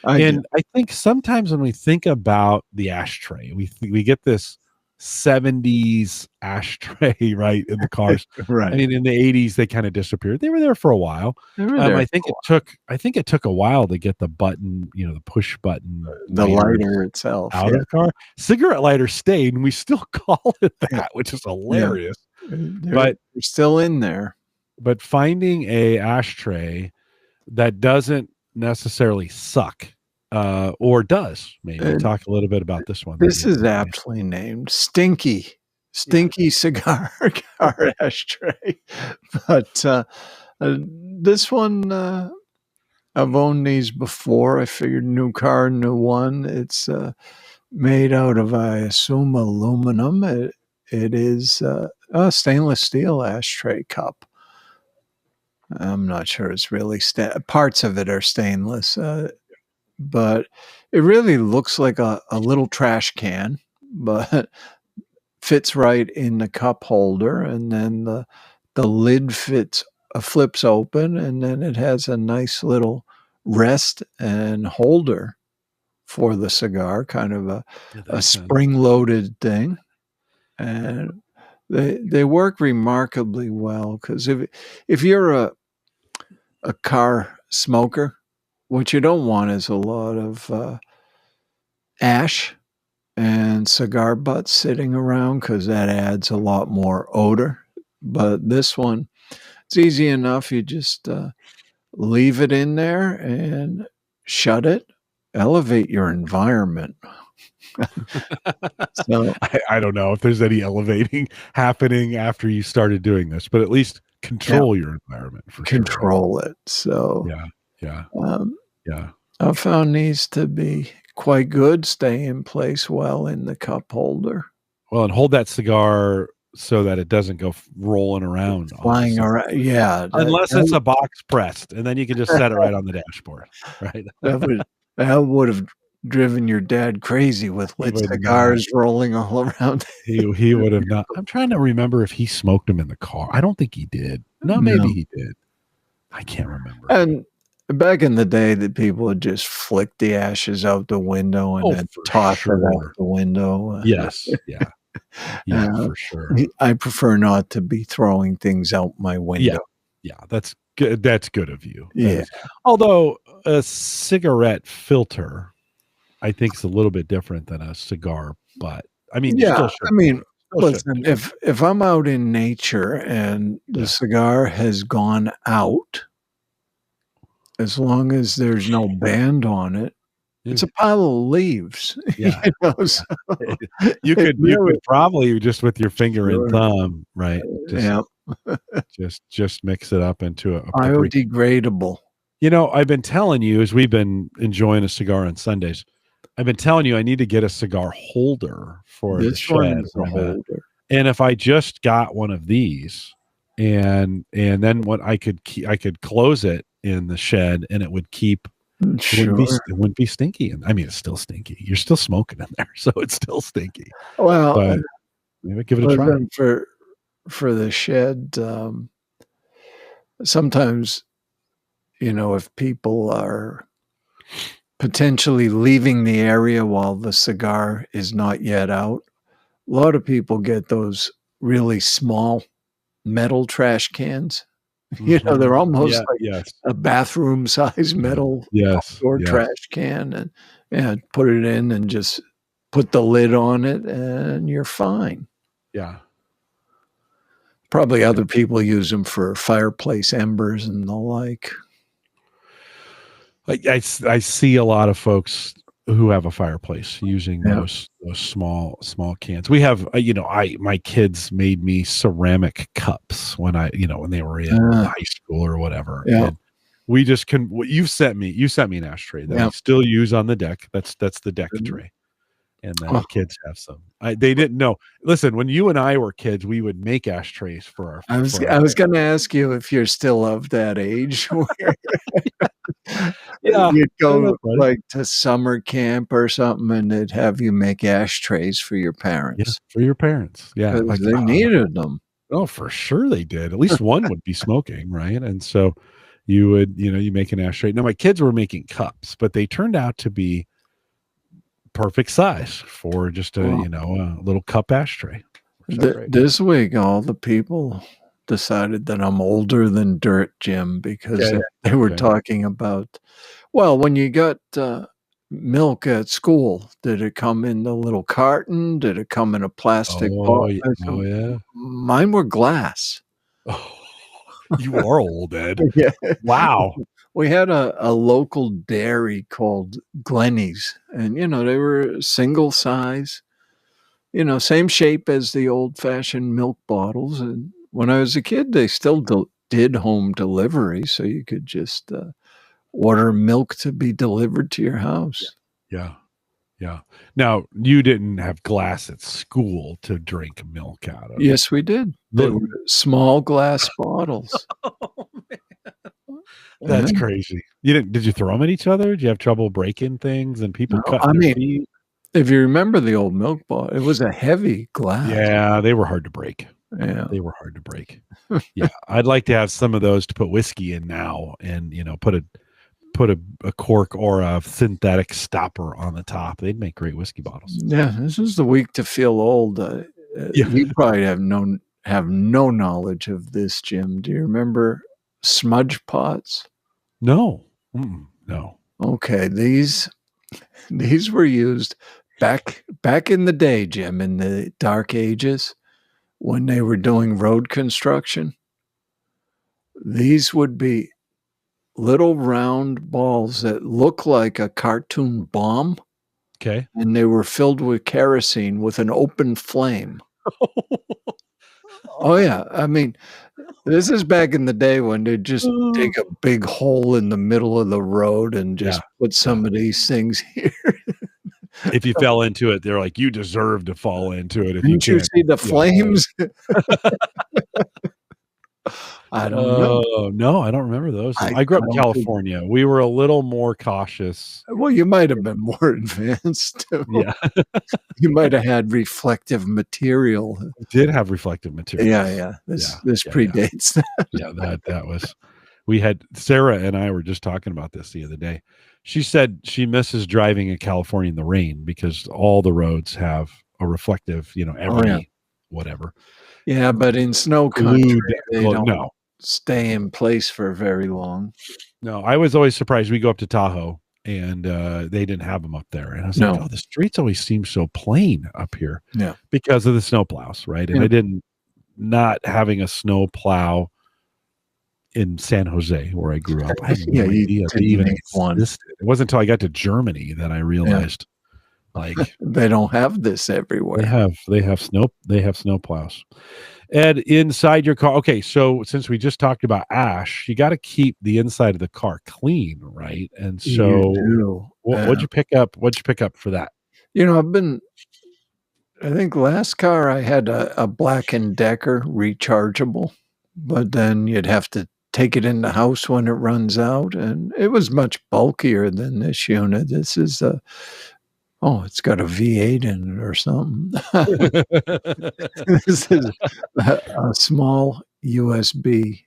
I think sometimes when we think about the ashtray, we get this 70s ashtray right in the cars. Right. I mean, in the 80s they kind of disappeared. They were there for a while. I think it took a while to get the button, the push button, the lighter itself out of the car. Cigarette lighter stayed, and we still call it that, which is hilarious. But they're still in there. But finding a ashtray that doesn't necessarily suck. Or does maybe talk a little bit about this one. This is aptly named Stinky cigar car ashtray. But this one, I've owned these before. I figured new car, new one. It's made out of, I assume, aluminum. It is a stainless steel ashtray cup. I'm not sure it's really parts of it are stainless. But it really looks like a little trash can, but fits right in the cup holder. And then the lid flips open, and then it has a nice little rest and holder for the cigar, kind of a spring-loaded thing. And they work remarkably well, because if you're a car smoker, what you don't want is a lot of ash and cigar butts sitting around because that adds a lot more odor. But this one, it's easy enough. You just leave it in there and shut it. Elevate your environment. So I don't know if there's any elevating happening after you started doing this, but at least control your environment for control it. So yeah. I found these to be quite good. Stay in place well in the cup holder. Well, and hold that cigar so that it doesn't go rolling around. Flying around. Yeah. Unless it's a box pressed, and then you can just set it right on the dashboard, right? that would have driven your dad crazy with lit cigars rolling all around. He would have not. I'm trying to remember if he smoked them in the car. I don't think he did. No, maybe he did. I can't remember. And back in the day, that people would just flick the ashes out the window and then toss it out the window. Yes. Yeah, for sure. I prefer not to be throwing things out my window. Yeah, that's good. That's good of you. Yeah. Although a cigarette filter, I think, is a little bit different than a cigar butt. I mean, listen, if I'm out in nature and the cigar has gone out, as long as there's no band on it, it's a pile of leaves. Yeah. So you could probably just with your finger and thumb, right? Just mix it up into a biodegradable. I've been telling you, as we've been enjoying a cigar on Sundays, I've been telling you I need to get a cigar holder for the shed. And if I just got one of these, and then what I could close it in the shed, and it would keep. It wouldn't be stinky. I mean, it's still stinky. You're still smoking in there, so it's still stinky. Well, but maybe give it a try. For the shed, sometimes, if people are potentially leaving the area while the cigar is not yet out, a lot of people get those really small metal trash cans. They're almost like a bathroom size metal trash can, and put it in and just put the lid on it, and you're fine. Yeah. Probably other people use them for fireplace embers and the like. I see a lot of folks who have a fireplace using those small cans. We have, my kids made me ceramic cups when when they were in high school or whatever. Yeah. And we just you sent me an ashtray that I still use on the deck. That's the deck tray. And then the kids have some. They didn't know. Listen, when you and I were kids, we would make ashtrays for our. I was going to ask you if you're still of that age where you'd go like to summer camp or something, and they'd have you make ashtrays for your parents. Yes, for your parents. Yeah, like they needed them. Oh, for sure they did. At least one would be smoking, right? And so you would, you make an ashtray. Now my kids were making cups, but they turned out to be perfect size for just a little cup ashtray. This week, all the people decided that I'm older than dirt, Jim, because they were talking about, when you got milk at school, did it come in the little carton? Did it come in a plastic bottle? Oh, yeah. Mine were glass. Oh, you are old, Ed. Wow. We had a local dairy called Glenny's, and, they were single size, same shape as the old-fashioned milk bottles. And when I was a kid, they still did home delivery, so you could just order milk to be delivered to your house. Yeah. Now, you didn't have glass at school to drink milk out of. Yes, we did. They were small glass bottles. Oh, man. That's crazy. Did you throw them at each other? Did you have trouble breaking things and people cutting their feet? If you remember the old milk bottle, it was a heavy glass. Yeah, they were hard to break. Yeah, they were hard to break. Yeah, I'd like to have some of those to put whiskey in now, and put a cork or a synthetic stopper on the top. They'd make great whiskey bottles. Yeah, this is the week to feel old. You probably have no knowledge of this, Jim. Do you remember smudge pots? No. No. Okay, these were used back in the day, Jim, in the dark ages when they were doing road construction. These would be little round balls that look like a cartoon bomb, Okay. and they were filled with kerosene with an open flame. Oh, yeah. I mean, this is back in the day when they'd just dig a big hole in the middle of the road and just put some of these things here. If you fell into it, they're like, you deserve to fall into it if you Didn't you can't. see the flames? I don't know. Oh, no, I don't remember those. I I grew up in don't think California. We were a little more cautious. well, you might have been more advanced too. Yeah. You might have had reflective material. We did have reflective material. Yeah. This predates that. Yeah, that was we had Sarah and I were just talking about this the other day. She said she misses driving in California in the rain because all the roads have a reflective, every whatever. Yeah, but in snow country, they don't no. stay in place for very long. No, I was always surprised. We go up to Tahoe and they didn't have them up there. And I was like, oh, the streets always seem so plain up here. Yeah. Because of the snow plows, right? And not having a snow plow in San Jose where I grew up. I had no idea they even existed. It wasn't until I got to Germany that I realized like they don't have this everywhere. They have snow plows. Ed, inside your car. Okay, so since we just talked about ash, you got to keep the inside of the car clean, right? And so what'd you pick up? What'd you pick up for that? I think last car I had a Black & Decker rechargeable, but then you'd have to take it in the house when it runs out, and it was much bulkier than this unit. This is it's got a V8 in it or something. This is a small USB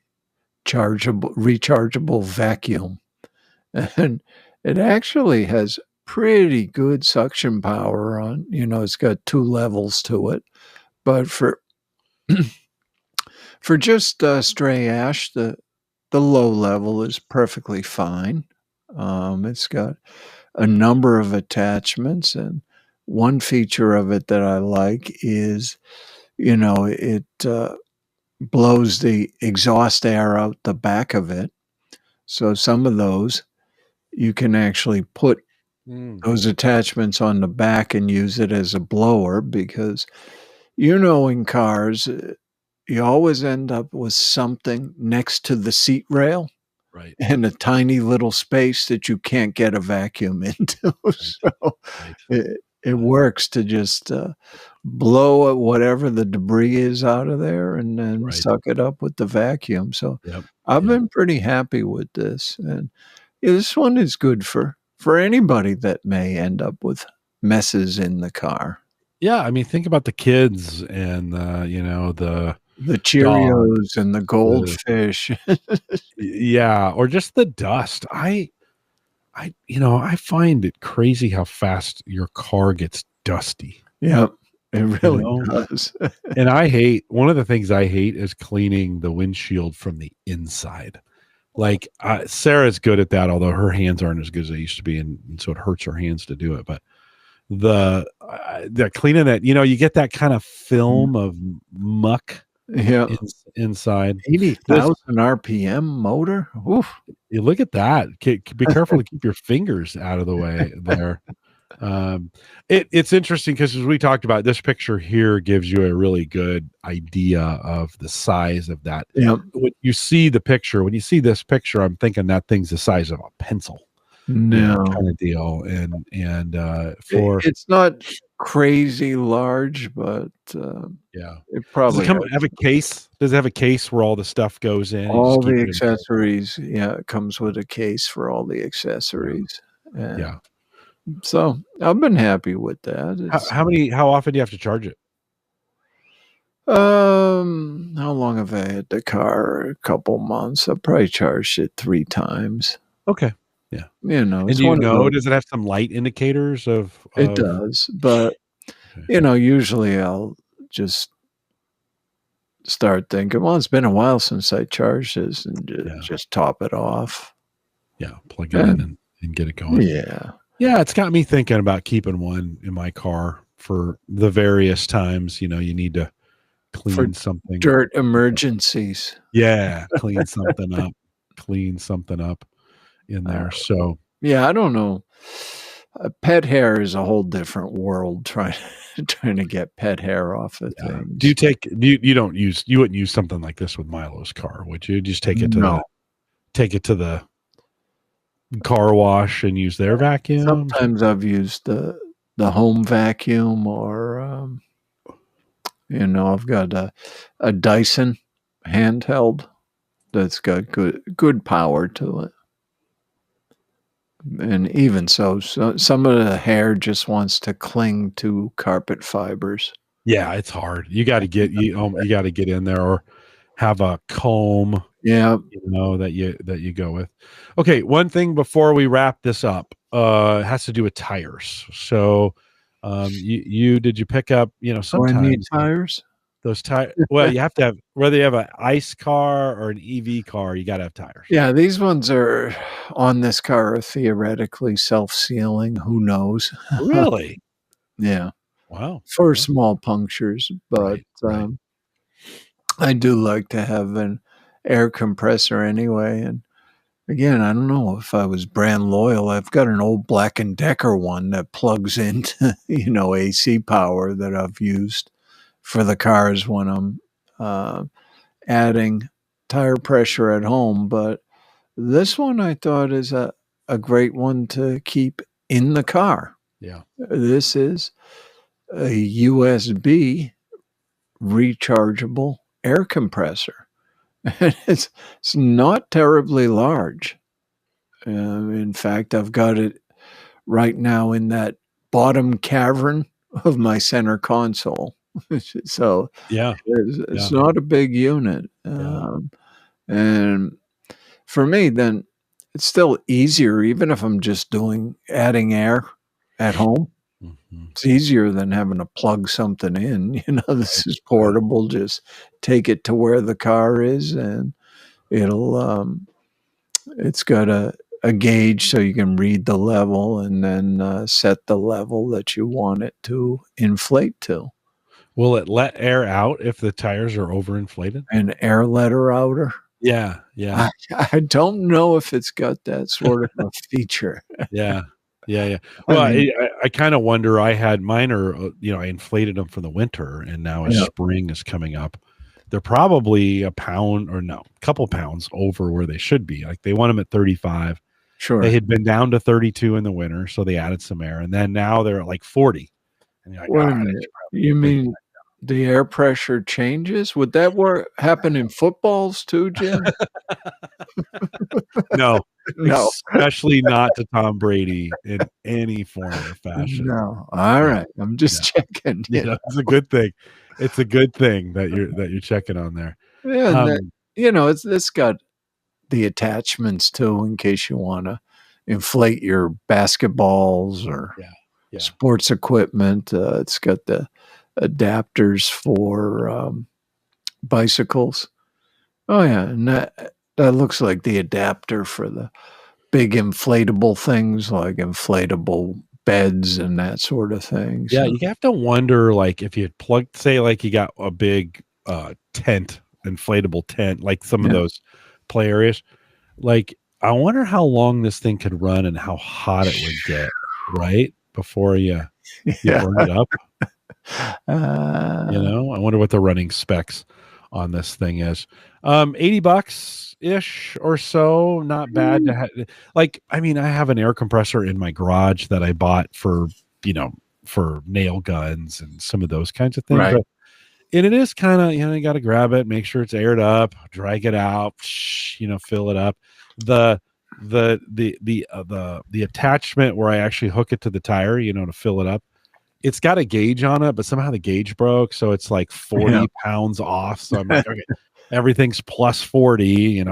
rechargeable vacuum, and it actually has pretty good suction power on. It's got 2 levels to it, but for just stray ash, the low level is perfectly fine. It's got a number of attachments, and one feature of it that I like is, it blows the exhaust air out the back of it. So some of those you can actually put those attachments on the back and use it as a blower because, in cars, you always end up with something next to the seat rail. Right. And a tiny little space that you can't get a vacuum into. So it works to just blow whatever the debris is out of there and then suck it up with the vacuum. So I've been pretty happy with this. And this one is good for anybody that may end up with messes in the car. Yeah, I mean, think about the kids and the Cheerios and the goldfish. Or just the dust. I find it crazy how fast your car gets dusty. Yeah, it really does. And one of the things I hate is cleaning the windshield from the inside. Like Sarah's good at that, although her hands aren't as good as they used to be, and so it hurts her hands to do it. But the cleaning that, you get that kind of film of muck. Yeah, inside 80,000 RPM motor. Oof. You look at that. Be careful to keep your fingers out of the way there. It's interesting because as we talked about, this picture here gives you a really good idea of the size of that. Yeah. When you see this picture, I'm thinking that thing's the size of a pencil. No kind of deal, and it's not crazy large, but it probably have a case. Does it have a case where all the stuff goes in? All the accessories, it comes with a case for all the accessories. Yeah. So I've been happy with that. How often do you have to charge it? How long have I had the car? A couple months. I probably charged it 3 times. Okay. Yeah. And does it have some light indicators of it does, but usually I'll just start thinking, well, it's been a while since I charged this, and just top it off. Yeah, plug it in and get it going. Yeah. Yeah, it's got me thinking about keeping one in my car for the various times, you need to clean something. Dirt emergencies. Yeah, clean something up in there. So yeah, I don't know. Pet hair is a whole different world. Trying to get pet hair off of things. Do you take you wouldn't use something like this with Milo's car, would you? Just take it to the car wash and use their vacuum? Sometimes I've used the home vacuum, or I've got a Dyson handheld that's got good power to it. And even so some of the hair just wants to cling to carpet fibers. Yeah, it's hard. You got to get you got to get in there, or have a comb. Yeah, that you go with. Okay, one thing before we wrap this up has to do with tires. So, did you pick up? Sometimes I need tires. Those tires. Well, you have to have, whether you have an ICE car or an EV car, you got to have tires. Yeah, these ones are on this car are theoretically self-sealing. Who knows? Really? Yeah. Wow. For small punctures, but right. I do like to have an air compressor anyway. And again, I don't know if I was brand loyal. I've got an old Black & Decker one that plugs into, AC power that I've used for the cars when I'm adding tire pressure at home. But this one I thought is a great one to keep in the car. Yeah. This is a USB rechargeable air compressor. And it's not terribly large. In fact, I've got it right now in that bottom cavern of my center console. So yeah, it's not a big unit. And for me, then it's still easier, even if I'm just adding air at home. Mm-hmm. It's easier than having to plug something in. This is portable. Just take it to where the car is, and it's got a gauge so you can read the level and then set the level that you want it to inflate to. Will it let air out if the tires are overinflated? An air letter outer? Yeah. I don't know if it's got that sort of a feature. Yeah. Well, I kind of wonder. I had mine are, I inflated them for the winter, and now as spring is coming up, they're probably a couple pounds over where they should be. Like they want them at 35. Sure. They had been down to 32 in the winter, so they added some air, and then now they're at like 40. And you're like, wait a minute. You mean the air pressure changes? Would that happen in footballs too, Jim? No, especially not to Tom Brady in any form or fashion. No, all right. I'm just checking. It's a good thing. It's a good thing that you're checking on there. Yeah, it's got the attachments too, in case you want to inflate your basketballs or sports equipment. It's got the adapters for bicycles. Oh yeah, and that looks like the adapter for the big inflatable things like inflatable beds and that sort of thing. Yeah, you have to wonder, like, if you plugged, say, like you got a big tent, inflatable tent, like some of those play areas. Like, I wonder how long this thing could run and how hot it would get, right? Before you burn it up. I wonder what the running specs on this thing is. $80 ish or so, not bad to have. Like, I mean, I have an air compressor in my garage that I bought for nail guns and some of those kinds of things. Right. But, and it is kind of, you got to grab it, make sure it's aired up, drag it out, fill it up. The attachment where I actually hook it to the tire, to fill it up, it's got a gauge on it, but somehow the gauge broke, so it's like 40 pounds off. So I'm like, okay, everything's plus 40,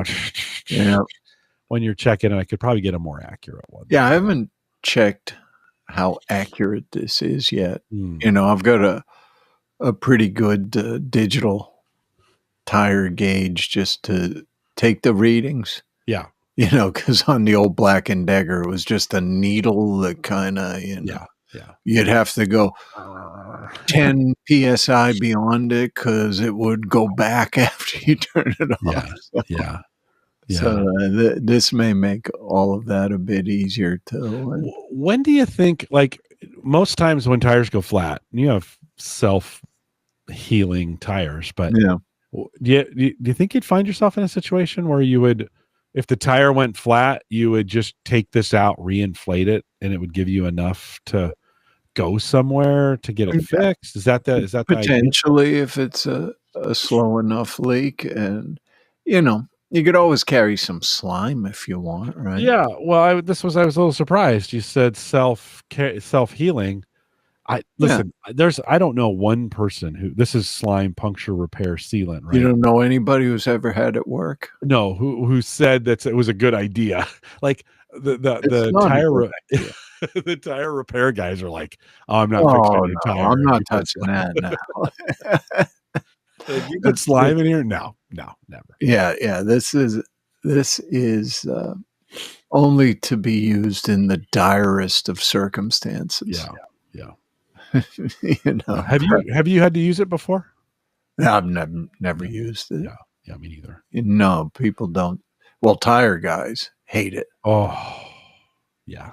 when you're checking it. I could probably get a more accurate one. Yeah, I haven't checked how accurate this is yet. I've got a pretty good digital tire gauge just to take the readings. Yeah. Because on the old Black and Decker, it was just a needle that kind of, Yeah. you'd have to go 10 psi beyond it because it would go back after you turn it off. Yeah. So this may make all of that a bit easier too. When do you think, like, most times when tires go flat, you have self-healing tires, but do you think you'd find yourself in a situation where you would, if the tire went flat, you would just take this out, reinflate it, and it would give you enough to go somewhere to get it fixed? Is that potentially if it's a slow enough leak? And you could always carry some slime if you want, right? Yeah. Well, I was a little surprised. You said self-healing. I don't know one person who, this is slime puncture repair sealant, right? You don't know anybody who's ever had it work? No, who said that it was a good idea. Like the tire the tire repair guys are like, "Oh, I'm not fixing your tire. I'm not touching that now." You put slime in here? No, never. Yeah. This is only to be used in the direst of circumstances. Yeah. Have you had to use it before? I've never used it. Yeah, me neither. No, people don't. Well, tire guys hate it. Oh, yeah.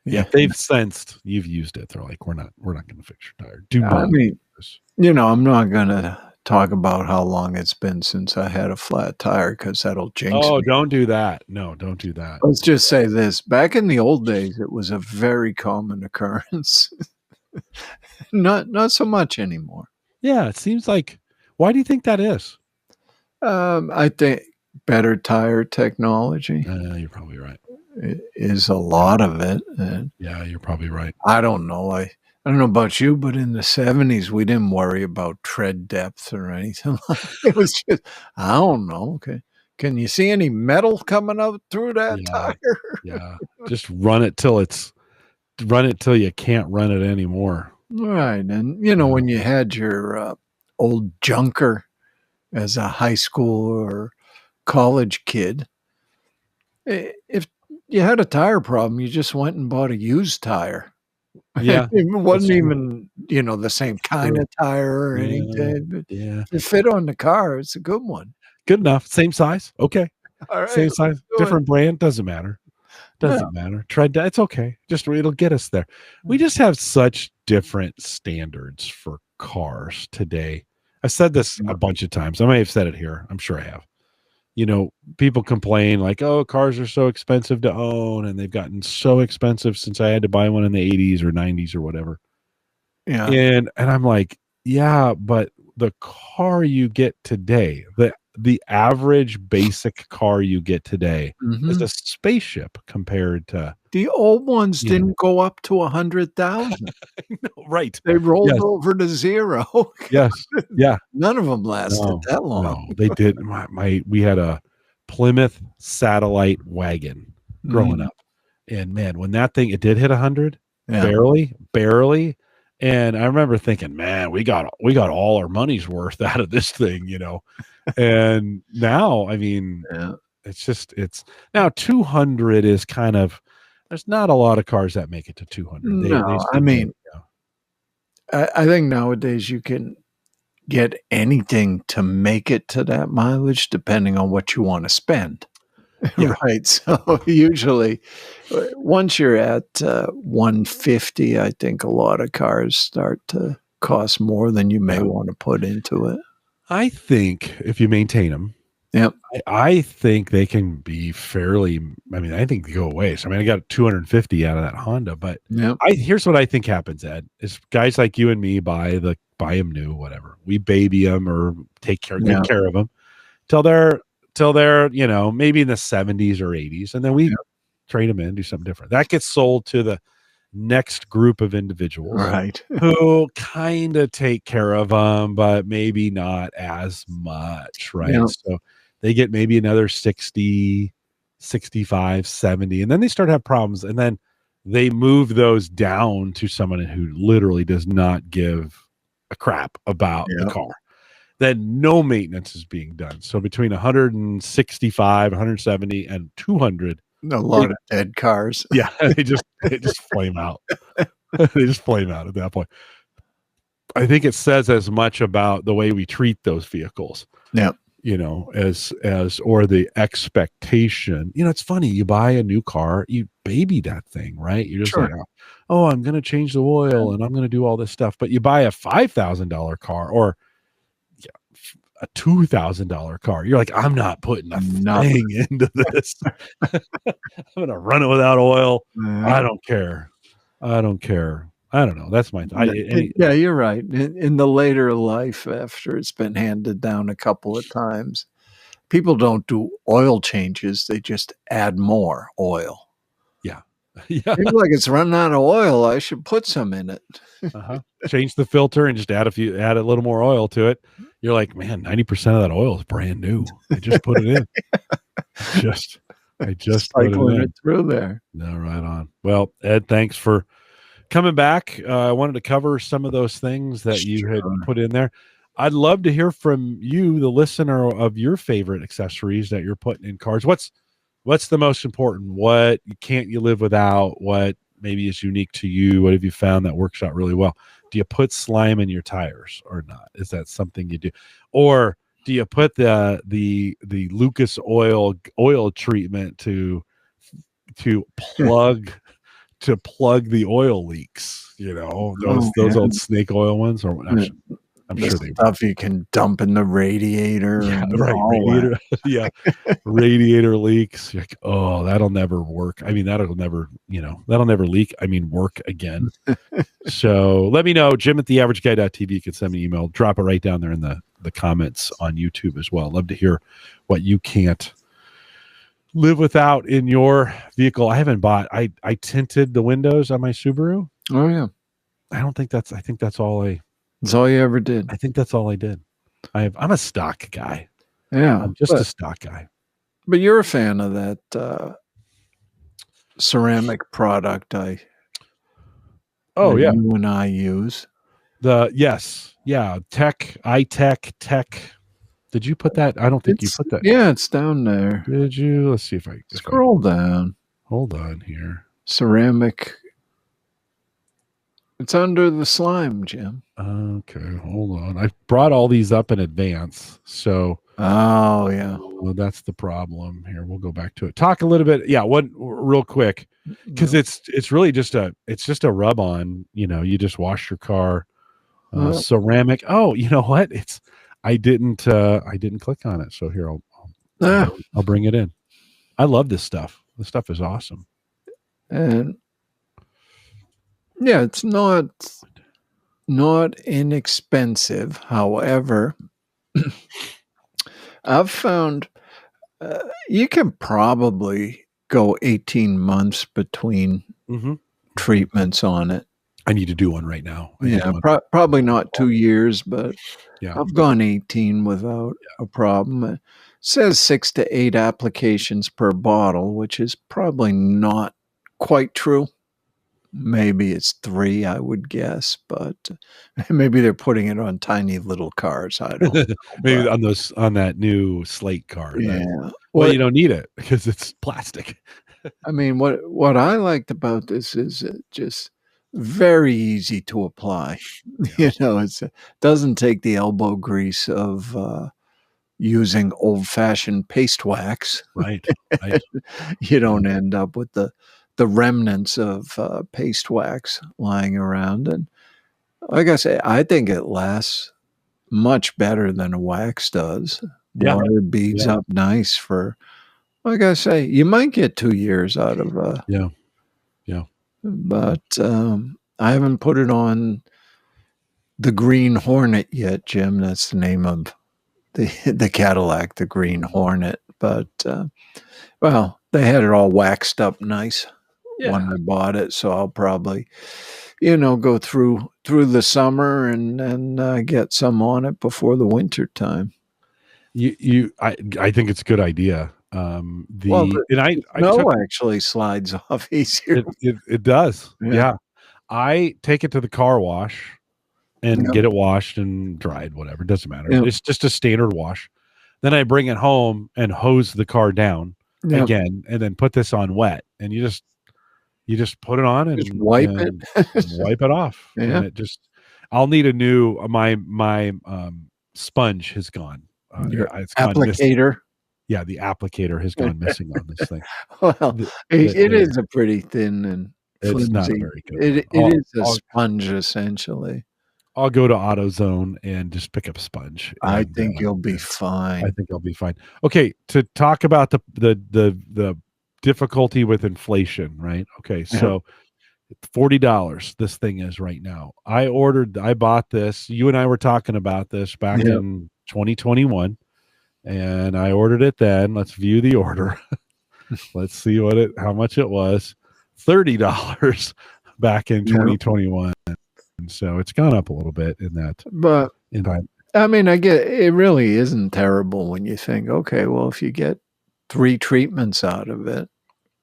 They've sensed you've used it. They're like, we're not going to fix your tire. I'm not going to talk about how long it's been since I had a flat tire because that'll jinx me. Oh, don't do that. No, don't do that. Let's just say this. Back in the old days, it was a very common occurrence. Not so much anymore. Yeah, it seems like. Why do you think that is? I think better tire technology. You're probably right. Is a lot of it. Yeah, you're probably right. I don't know. I don't know about you, but in the 70s, we didn't worry about tread depth or anything. It was just, I don't know. Okay. Can you see any metal coming out through that tire? Yeah. Just run it till you can't run it anymore. Right. And, when you had your old junker as a high school or college kid, if you had a tire problem, you just went and bought a used tire. Yeah. It wasn't even, the same kind of tire or anything. But if it fit on the car, it's a good one. Good enough. Same size. Okay. All right, same size. Different brand. Doesn't matter. Matter. It's okay. It'll get us there. We just have such different standards for cars today. I've said this a bunch of times. I may have said it here. I'm sure I have. People complain like, oh, cars are so expensive to own, and they've gotten so expensive since I had to buy one in the 80s or 90s or whatever. Yeah. And I'm like, yeah, but the car you get today, the average basic car you get today is a spaceship compared to the old ones. Didn't go up to 100,000. Right. They rolled over to zero. Yes. Yeah. None of them lasted that long. No, they did. We had a Plymouth Satellite wagon growing up, and man, when that thing, it did hit 100, barely. And I remember thinking, man, we got all our money's worth out of this thing, And now, I mean, it's now 200 is kind of, there's not a lot of cars that make it to 200. I think nowadays you can get anything to make it to that mileage depending on what you want to spend. Yeah. Right. So usually once you're at 150, I think a lot of cars start to cost more than you may want to put into it. I think if you maintain them, I think they can be fairly, I think they go away. So I got 250 out of that Honda, but here's what I think happens, Ed, is guys like you and me buy them new, whatever. We baby them or take care of them till they're, maybe in the 70s or 80s. And then we trade them in, do something different. That gets sold to the next group of individuals, right, who kind of take care of them, but maybe not as much, right? So they get maybe another 60, 65, 70, and then they start to have problems, and then they move those down to someone who literally does not give a crap about the car. then no maintenance is being done. So between 165, 170, and 200, A lot of dead cars. yeah, they just flame out. They just flame out at that point. I think it says as much about the way we treat those vehicles. Yeah. As or the expectation. It's funny, you buy a new car, you baby that thing, right? You're just like, oh, I'm going to change the oil and I'm going to do all this stuff. But you buy a $5,000 car or a $2,000 car. You're like, I'm not putting a thing into this. I'm going to run it without oil. I don't care. I don't know. That's my yeah, you're right. In the later life, after it's been handed down a couple of times, people don't do oil changes. They just add more oil. Yeah. Yeah. Seems like it's running out of oil. I should put some in it. Change the filter and just add a little more oil to it. You're like, man, 90% of that oil is brand new. I just put it in. I just cycling it through there. No, right on. Well, Ed, thanks for coming back. I wanted to cover some of those things that you had put in there. I'd love to hear from you, the listener, of your favorite accessories that you're putting in cars. What's the most important? What can't you live without? What maybe is unique to you? What have you found that works out really well? Do you put slime in your tires or not? Is that something you do? Or do you put the Lucas oil treatment to plug the oil leaks? Those old snake oil ones, or I'm sure they stuff you can dump in the radiator. Yeah, right. Radiator, yeah. Radiator leaks. You're like, oh, that'll never work. I mean, that'll never leak. I mean, work again. So let me know, Jim@theaverageguy.tv. You can send me an email. Drop it right down there in the comments on YouTube as well. Love to hear what you can't live without in your vehicle. I tinted the windows on my Subaru. Oh yeah. I think that's all that's all you ever did. I think that's all I did. I'm a stock guy. Yeah. I'm just a stock guy. But you're a fan of that ceramic product you and I use. Tech. Did you put that? I don't think you put that. Yeah, it's down there. Did you? Let's see if I scroll down. Hold on here. Ceramic. It's under the slime, Jim. Okay, hold on. I brought all these up in advance, so. Oh yeah. Well, that's the problem. Here, we'll go back to it. Talk a little bit. Yeah, one real quick, because it's really just a rub on. You just wash your car. Ceramic. Oh, you know what? I didn't click on it. So here I'll bring it in. I love this stuff. This stuff is awesome. And yeah, it's not inexpensive. However, I've found you can probably go 18 months between treatments on it. I need to do one right now. Probably not 2 years, but I've gone 18 without a problem. It says 6 to 8 applications per bottle, which is probably not quite true. Maybe it's 3, I would guess, but maybe they're putting it on tiny little cars. I don't know. Maybe on that new Slate car. Yeah. Well, you don't need it because it's plastic. I mean, what I liked about this is it just very easy to apply. Yeah. It doesn't take the elbow grease of using old-fashioned paste wax. Right. You don't end up with the remnants of paste wax lying around. And like I say, I think it lasts much better than a wax does. Water beads up nice for, like I say, you might get 2 years out of yeah. But I haven't put it on the Green Hornet yet, Jim. That's the name of the Cadillac, the Green Hornet. But well, they had it all waxed up nice when I bought it, so I'll probably go through the summer and get some on it before the winter time. I think it's a good idea. Snow actually slides off easier. It does. Yeah. I take it to the car wash and get it washed and dried, whatever. It doesn't matter. Yep. It's just a standard wash. Then I bring it home and hose the car down again, and then put this on wet. And you just put it on and just wipe it. Wipe it off. Yeah. And I'll need a new, my sponge has gone. It's applicator. Yeah, the applicator has gone missing on this thing. Well, it is a pretty thin and flimsy. It's not very good. It is a sponge, essentially. I'll go to AutoZone and just pick up a sponge. I think you'll be fine. I think I'll be fine. Okay, to talk about the difficulty with inflation, right? Okay, so $40 this thing is right now. I bought this. You and I were talking about this back in 2021, and I ordered it then. Let's view the order. Let's see how much it was. $30 back in 2021. And so it's gone up a little bit in that. But I mean, I get it really isn't terrible when you think, okay, well, if you get 3 treatments out of it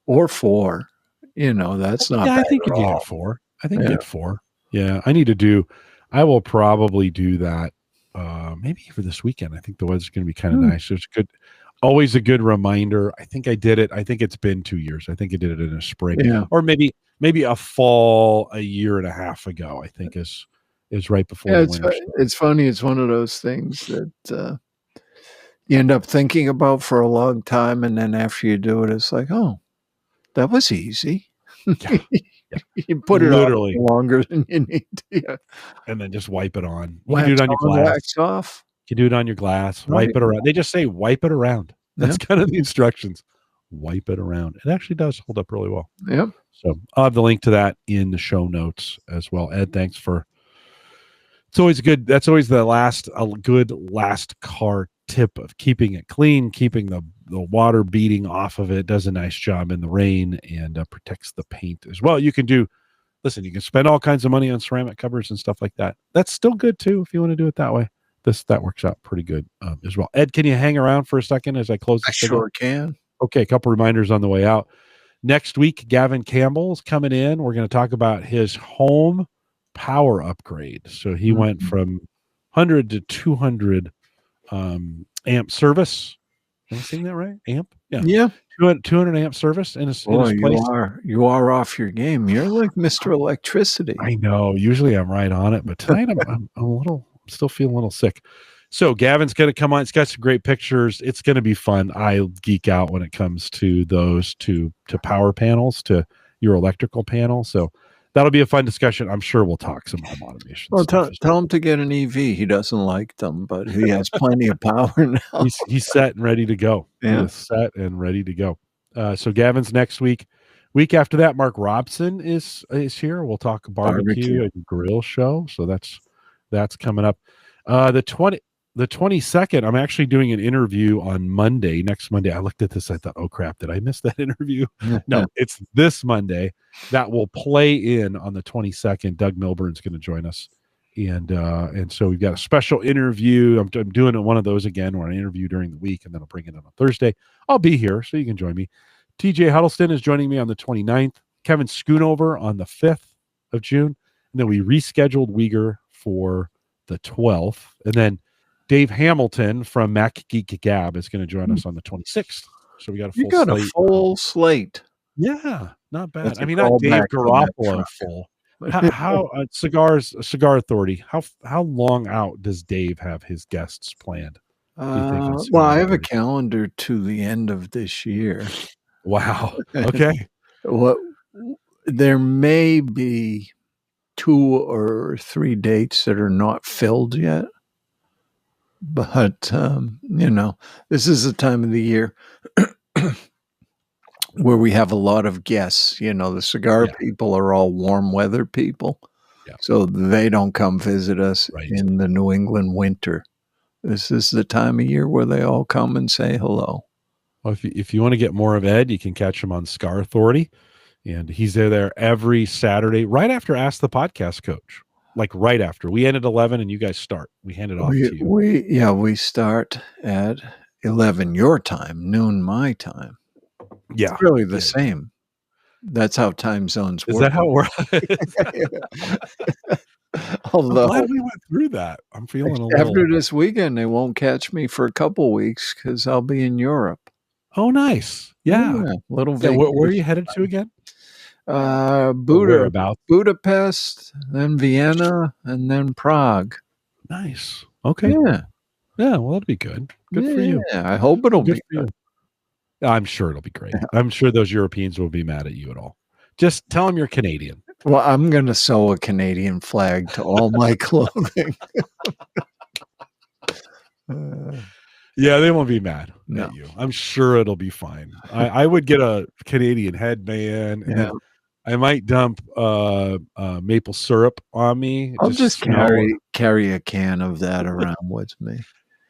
or 4, that's not bad. I think you get 4. I think you get 4. Yeah, I will probably do that maybe for this weekend. I think the weather's going to be kind of nice. So it's always a good reminder. I think I did it. I think it's been 2 years. I think I did it in a spring or maybe a fall a year and a half ago. I think is right before the winter. It's funny. It's one of those things that you end up thinking about for a long time, and then after you do it, it's like, oh, that was easy. Yeah. You put it literally on longer than you need to. And then just wipe it on. You can do it on your glass. Wax off. You can do it on your glass. Wipe it around. They just say wipe it around. That's kind of the instructions. Wipe it around. It actually does hold up really well. Yep. So I'll have the link to that in the show notes as well. Ed, thanks for. It's always good. That's always a good last car tip of keeping it clean, keeping the water beating off of it. Does a nice job in the rain and protects the paint as well. You can spend all kinds of money on ceramic covers and stuff like that. That's still good too if you want to do it that way. That works out pretty good as well. Ed, can you hang around for a second as I close this? I sure can. Okay, a couple reminders on the way out. Next week, Gavin Campbell's coming in. We're going to talk about his home power upgrade. So he went from 100 to 200 amp service. Am I saying that right? Amp? Yeah. 200 amp service in his place. You are off your game. You're like Mr. Electricity. I know. Usually I'm right on it, but tonight I'm still feeling a little sick. So Gavin's going to come on. It's got some great pictures. It's going to be fun. I geek out when it comes to those to power panels, to your electrical panel. So that'll be a fun discussion. I'm sure we'll talk some home automation. Well, tell him to get an EV. He doesn't like them, but he has plenty of power now. He's set and ready to go. Yeah. He's set and ready to go. So Gavin's next week. Week after that, Mark Robson is here. We'll talk barbecue and grill show. So that's coming up. The 22nd, I'm actually doing an interview on Monday, next Monday. I looked at this. I thought, oh, crap, did I miss that interview? No, it's this Monday. That will play in on the 22nd. Doug Milburn's going to join us. And so we've got a special interview. I'm doing one of those again where I interview during the week, and then I'll bring it in on Thursday. I'll be here, so you can join me. TJ Huddleston is joining me on the 29th. Kevin Schoonover on the 5th of June. And then we rescheduled Uyghur for the 12th. And then Dave Hamilton from Mac Geek Gab is going to join us on the 26th. So we got a full slate. Yeah, not bad. That's not Dave Garoppolo full. How Cigar Authority? How long out does Dave have his guests planned? Well, I have a calendar to the end of this year. Wow. Okay. There may be 2 or 3 dates that are not filled yet. But, this is the time of the year where we have a lot of guests. The cigar people are all warm weather people. Yeah. So they don't come visit us in the New England winter. This is the time of year where they all come and say hello. Well, if you want to get more of Ed, you can catch him on Cigar Authority. And he's there every Saturday, right after Ask the Podcast Coach. Like right after. We end at 11 and you guys start. We hand it off to you. We start at 11 your time, noon my time. Yeah. It's really the same. That's how time zones work. Is that how it works? Although glad we went through that. I'm feeling a after little. this weekend, they won't catch me for a couple weeks because I'll be in Europe. Oh, nice. Yeah. Little Yeah. vacation. Where are you headed to again? Budapest, then Vienna, and then Prague. Nice. Okay. Yeah. Yeah. Well, that'd be good. Good for you. Yeah, I hope it'll Good be for good. you. I'm sure it'll be great. I'm sure those Europeans will be mad at you at all. Just tell them you're Canadian. Well, I'm going to sew a Canadian flag to all my clothing. Yeah, they won't be mad No. at you. I'm sure it'll be fine. I would get a Canadian headband, and then I might dump maple syrup on me. I'll just carry a can of that around with me.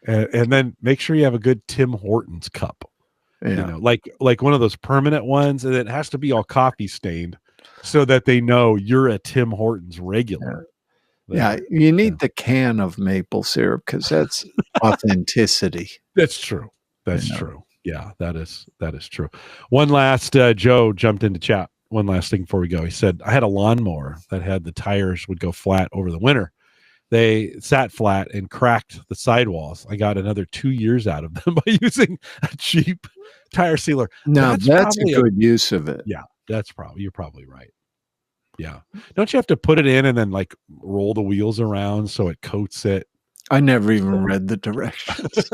And then make sure you have a good Tim Hortons cup. Yeah. Like one of those permanent ones, and it has to be all coffee stained so that they know you're a Tim Hortons regular. Yeah, you need the can of maple syrup because that's authenticity. That's true. That's true. Yeah, that is true. One last, Joe jumped into chat. One last thing before we go. He said, I had a lawnmower that had the tires would go flat over the winter. They sat flat and cracked the sidewalls. I got another 2 years out of them by using a cheap tire sealer. No, that's a good use of it. Yeah, you're probably right. Yeah. Don't you have to put it in and then like roll the wheels around so it coats it? I never even read the directions.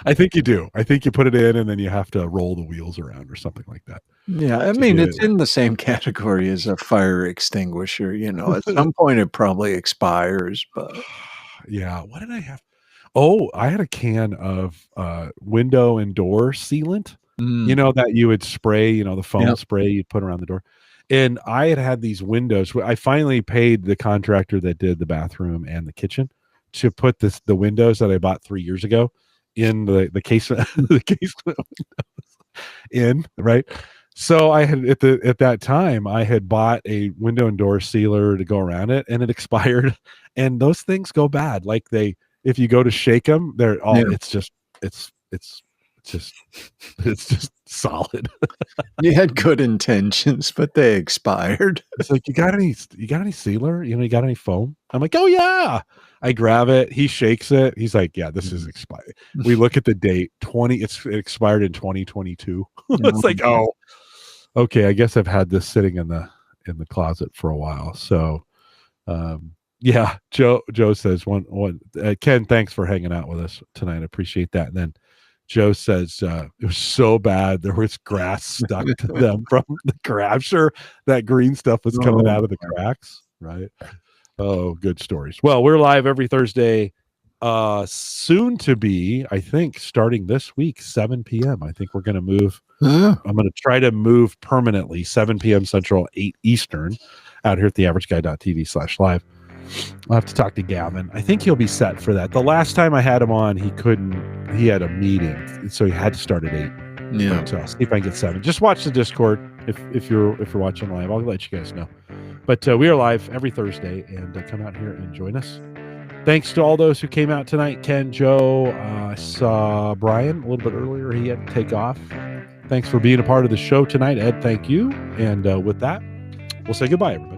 I think you do. I think you put it in and then you have to roll the wheels around or something like that. Yeah, I mean, it's in the same category as a fire extinguisher. At some point it probably expires, but yeah. What did I have? Oh, I had a can of window and door sealant, that you would spray, the foam spray you'd put around the door. And I had these windows. I finally paid the contractor that did the bathroom and the kitchen to put the windows that I bought 3 years ago in the case in, right? So I had at that time I had bought a window and door sealer to go around it, and it expired. And those things go bad. Like if you go to shake them, they're all it's just solid. You had good intentions, but they expired. It's like, you got any sealer? You got any foam? I'm like, oh yeah. I grab it. He shakes it. He's like, yeah, this is expired. We look at the date. It expired in 2022. It's like, oh, okay. I guess I've had this sitting in the closet for a while. So, yeah. Joe says Ken, thanks for hanging out with us tonight. I appreciate that. And then Joe says it was so bad there was grass stuck to them from the crack. I'm sure that green stuff was coming out of the cracks, right? Oh, good stories. Well, we're live every Thursday, soon to be, I think, starting this week, 7 p.m. I think we're going to move. I'm going to try to move permanently, 7 p.m. Central, 8 Eastern, out here at theaverageguy.tv/live. I'll have to talk to Gavin. I think he'll be set for that. The last time I had him on, he had a meeting, so he had to start at 8. Yeah. But I'll see if I can get 7. Just watch the Discord if you're watching live. I'll let you guys know. But we are live every Thursday, and come out here and join us. Thanks to all those who came out tonight. Ken, Joe, I saw Brian a little bit earlier. He had to take off. Thanks for being a part of the show tonight. Ed, thank you. And with that, we'll say goodbye, everybody.